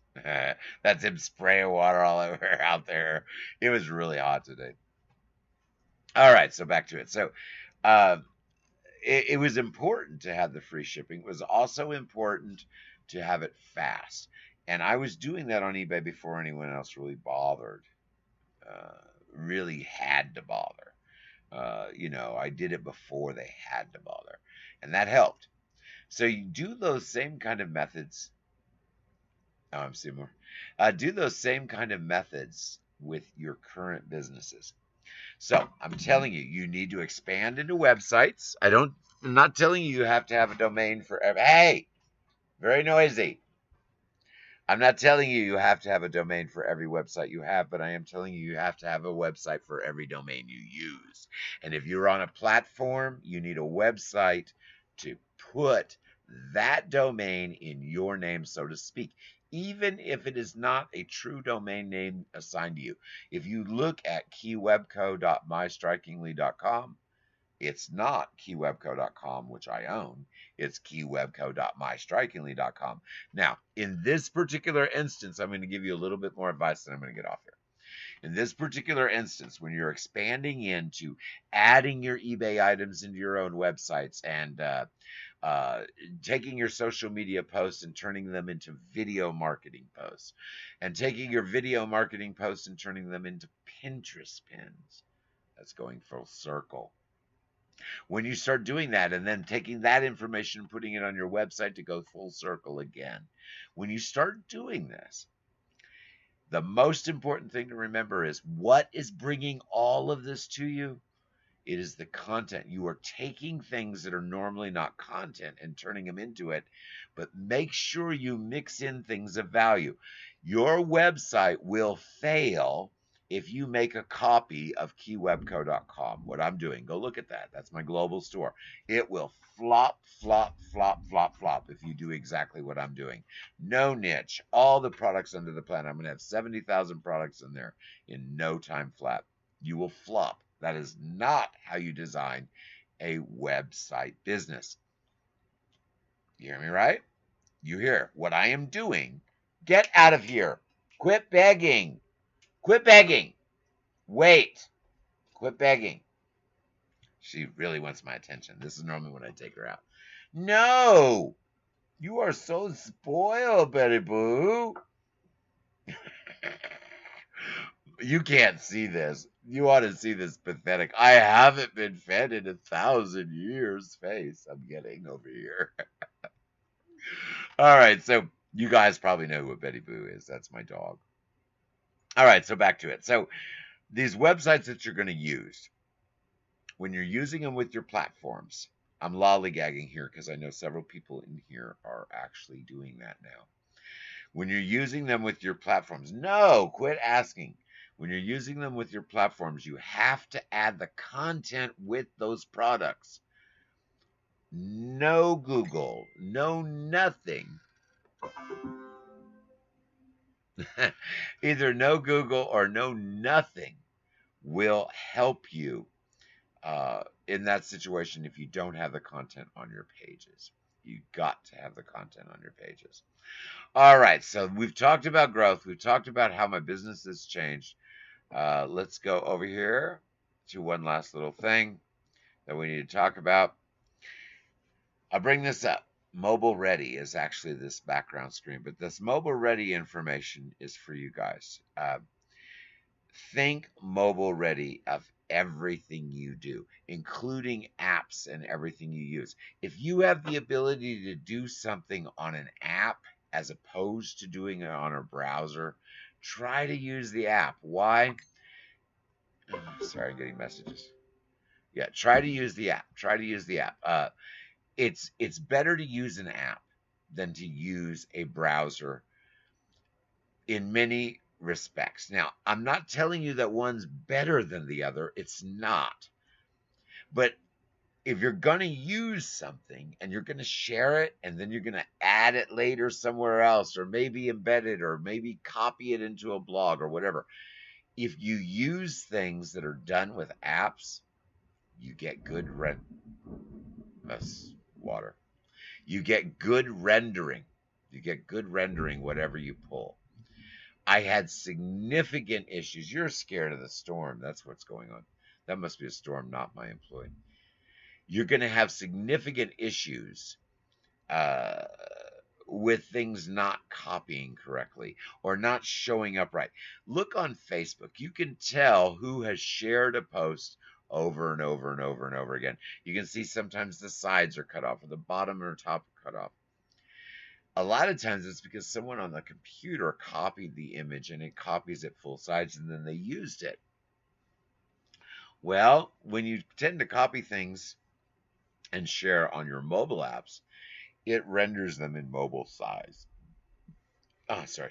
That's him spraying water all over out there. It was really hot today. All right, so back to it. So, uh, it was important to have the free shipping. It was also important to have it fast, and I was doing that on eBay before anyone else really bothered. Uh, really had to bother. I did it before they had to bother, and that helped. So you do those same kind of methods. Oh, I'm Seymour. Do those same kind of methods with your current businesses. So I'm telling you, you need to expand into websites. I'm not telling you have to have a domain for every. Hey, very noisy. I'm not telling you you have to have a domain for every website you have, but I am telling you you have to have a website for every domain you use. And if you're on a platform, you need a website to put that domain in your name, so to speak, even if it is not a true domain name assigned to you. If you look at keywebco.mystrikingly.com, it's not keywebco.com, which I own. It's keywebco.mystrikingly.com. Now, in this particular instance, I'm going to give you a little bit more advice, and I'm going to get off here. In this particular instance, when you're expanding into adding your eBay items into your own websites and taking your social media posts and turning them into video marketing posts, and taking your video marketing posts and turning them into Pinterest pins, that's going full circle. When you start doing that and then taking that information and putting it on your website to go full circle again, when you start doing this, the most important thing to remember is what is bringing all of this to you. It is the content. You are taking things that are normally not content and turning them into it, but make sure you mix in things of value. Your website will fail if you make a copy of keywebco.com. What I'm doing, go look at that. That's my global store. It will flop, flop, flop, flop, flop if you do exactly what I'm doing. No niche, all the products under the planet. I'm going to have 70,000 products in there in no time flat. You will flop. That is not how you design a website business. You hear me right? You hear what I am doing. Get out of here. Quit begging. Quit begging. Wait. Quit begging. She really wants my attention. This is normally when I take her out. No. You are so spoiled, Betty Boo. You can't see this. You ought to see this pathetic. I haven't been fed in 1,000 years face I'm getting over here. All right, so you guys probably know who Betty Boo is. That's my dog. All right, so back to it. So these websites that you're going to use, when you're using them with your platforms, I'm lollygagging here because I know several people in here are actually doing that now. When you're using them with your platforms, no, quit asking. When you're using them with your platforms, you have to add the content with those products. No Google, no nothing. Either no Google or no nothing will help you in that situation if you don't have the content on your pages. You got to have the content on your pages. All right, so we've talked about growth. We've talked about how my business has changed. Let's go over here to one last little thing that we need to talk about. I'll bring this up. Mobile ready is actually this background screen, but this mobile ready information is for you guys. Think mobile ready of everything you do, including apps and everything you use. If you have the ability to do something on an app as opposed to doing it on a browser, try to use the app. Why? Sorry, I'm getting messages. Yeah, try to use the app. Try to use the app. It's better to use an app than to use a browser in many respects. Now, I'm not telling you that one's better than the other. It's not. But if you're going to use something and you're going to share it and then you're going to add it later somewhere else or maybe embed it or maybe copy it into a blog or whatever, if you use things that are done with apps, you get good water. You get good rendering. You get good rendering whatever you pull. I had significant issues. You're scared of the storm. That's what's going on. That must be a storm, not my employee. You're going to have significant issues uh, with things not copying correctly or not showing up right. Look on Facebook. You can tell who has shared a post over and over and over and over again. You can see sometimes the sides are cut off or the bottom or top are cut off. A lot of times it's because someone on the computer copied the image and it copies it full size and then they used it. Well, when you tend to copy things and share on your mobile apps, it renders them in mobile size. Oh, sorry.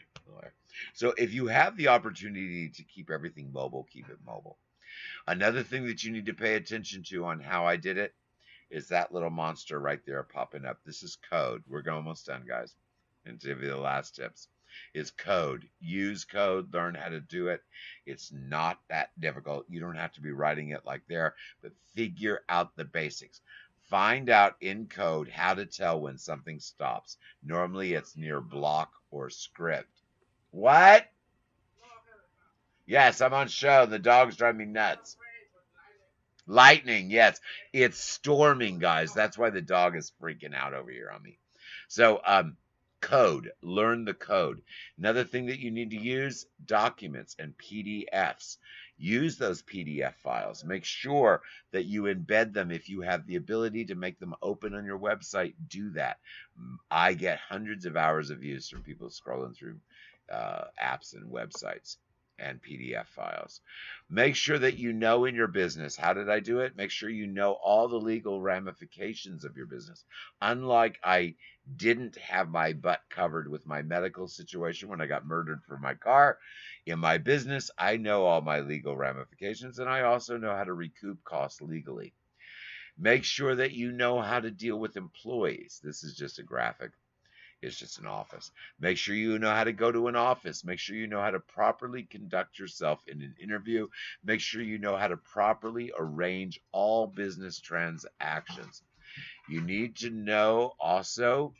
So if you have the opportunity to keep everything mobile, keep it mobile. Another thing that you need to pay attention to on how I did it is that little monster right there popping up. This is code. We're almost done, guys. And to give you the last tips is code. Use code. Learn how to do it. It's not that difficult. You don't have to be writing it like there, but figure out the basics. Find out in code how to tell when something stops. Normally it's near block or script. What? Yes, I'm on show. The dogs drive me nuts. Lightning, yes. It's storming, guys. That's why the dog is freaking out over here on me. So, code. Learn the code. Another thing that you need to use, documents and PDFs. Use those PDF files. Make sure that you embed them. If you have the ability to make them open on your website, do that. I get hundreds of hours of use from people scrolling through apps and websites and PDF files. Make sure that you know in your business. How did I do it? Make sure you know all the legal ramifications of your business. Unlike I didn't have my butt covered with my medical situation when I got murdered for my car, in my business, I know all my legal ramifications and I also know how to recoup costs legally. Make sure that you know how to deal with employees. This is just a graphic. It's just an office. Make sure you know how to go to an office. Make sure you know how to properly conduct yourself in an interview. Make sure you know how to properly arrange all business transactions. You need to know also,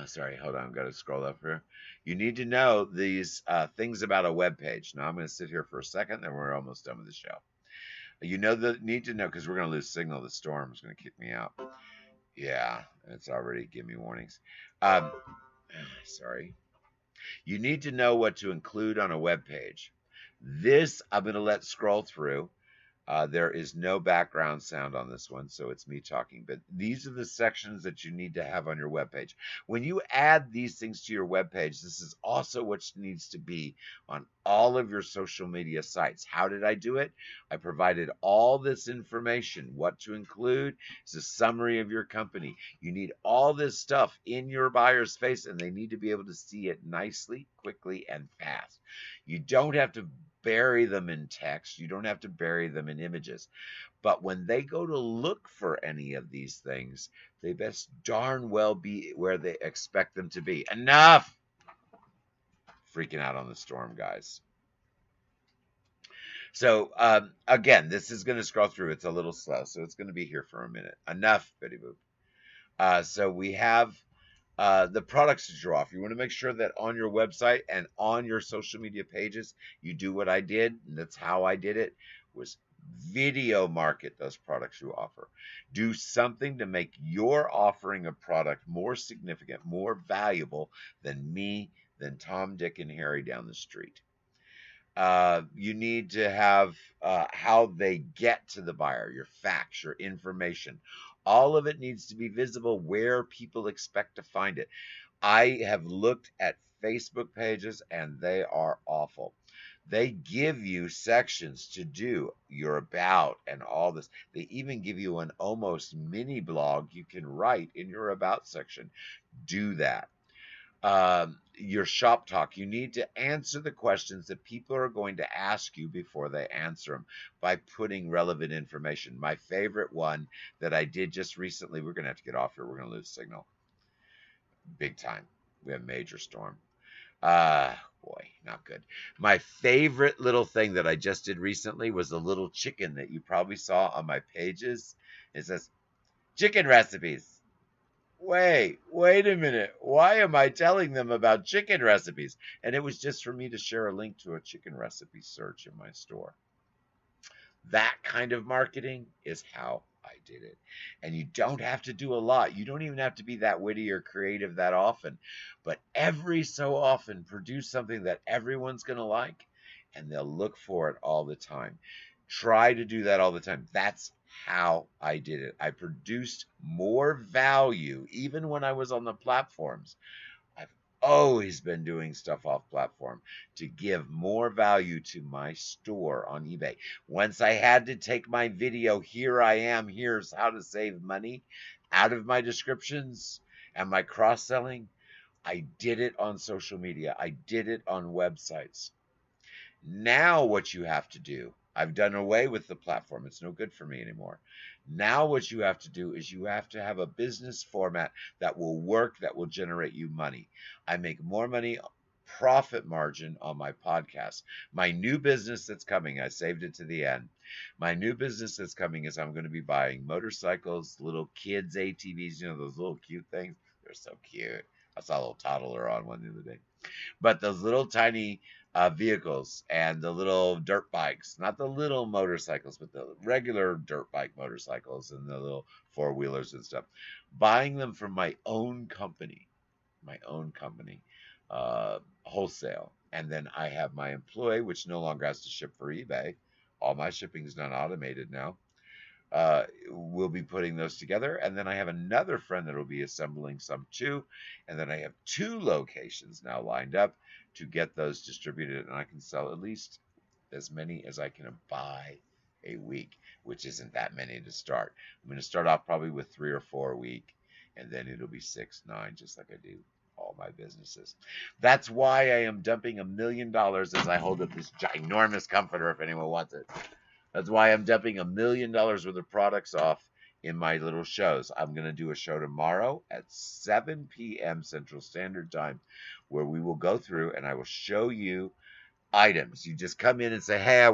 sorry, hold on, I've got to scroll up here. You need to know these things about a web page. Now I'm going to sit here for a second, then we're almost done with the show. You need to know because we're going to lose signal. The storm is going to kick me out. Yeah, it's already giving me warnings. Sorry. You need to know what to include on a web page. This I'm going to let scroll through. There is no background sound on this one, so it's me talking. But these are the sections that you need to have on your webpage. When you add these things to your webpage, this is also what needs to be on all of your social media sites. How did I do it? I provided all this information. What to include is a summary of your company. You need all this stuff in your buyer's face, and they need to be able to see it nicely, quickly, and fast. You don't have to bury them in text. You don't have to bury them in images. But when they go to look for any of these things, they best darn well be where they expect them to be. Enough! Freaking out on the storm, guys. So, again, this is going to scroll through. It's a little slow, so it's going to be here for a minute. Enough, Bitty Boop. So we have the products that you're offering. You want to make sure that on your website and on your social media pages, you do what I did, and that's how I did it, was video market those products you offer. Do something to make your offering of product more significant, more valuable than me, than Tom, Dick, and Harry down the street. You need to have how they get to the buyer, your facts, your information. All of it needs to be visible where people expect to find it. I have looked at Facebook pages and they are awful. They give you sections to do your about and all this. They even give you an almost mini blog you can write in your about section. Do that. Your shop talk. You need to answer the questions that people are going to ask you before they answer them by putting relevant information. My favorite one that I did just recently, we're going to have to get off here. We're going to lose signal. Big time. We have a major storm. Boy, not good. My favorite little thing that I just did recently was a little chicken that you probably saw on my pages. It says, chicken recipes. Wait a minute. Why am I telling them about chicken recipes? And it was just for me to share a link to a chicken recipe search in my store. That kind of marketing is how I did it. And you don't have to do a lot. You don't even have to be that witty or creative that often. But every so often, produce something that everyone's going to like, and they'll look for it all the time. Try to do that all the time. That's how I did it. I produced more value even when I was on the platforms. I've always been doing stuff off platform to give more value to my store on eBay. Once I had to take my video, here I am, here's how to save money, out of my descriptions and my cross selling, I did it on social media. I did it on websites. Now, what you have to do, I've done away with the platform. It's no good for me anymore. Now, what you have to do is you have to have a business format that will work, that will generate you money. I make more money, profit margin on my podcast. My new business that's coming, I saved it to the end. My new business that's coming is I'm going to be buying motorcycles, little kids' ATVs, those little cute things. They're so cute. I saw a little toddler on one the other day. But those little tiny vehicles and the little dirt bikes, not the little motorcycles, but the regular dirt bike motorcycles and the little four wheelers and stuff, buying them from my own company, wholesale. And then I have my employee, which no longer has to ship for eBay. All my shipping is done automated now. We'll be putting those together. And then I have another friend that will be assembling some too. And then I have 2 locations now lined up to get those distributed. And I can sell at least as many as I can buy a week, which isn't that many to start. I'm going to start off probably with 3 or 4 a week, and then it'll be 6, 9, just like I do all my businesses. That's why I am dumping $1 million as I hold up this ginormous comforter if anyone wants it. That's why I'm dumping $1 million worth of products off in my little shows. I'm going to do a show tomorrow at 7 p.m. Central Standard Time where we will go through and I will show you items. You just come in and say, hey, I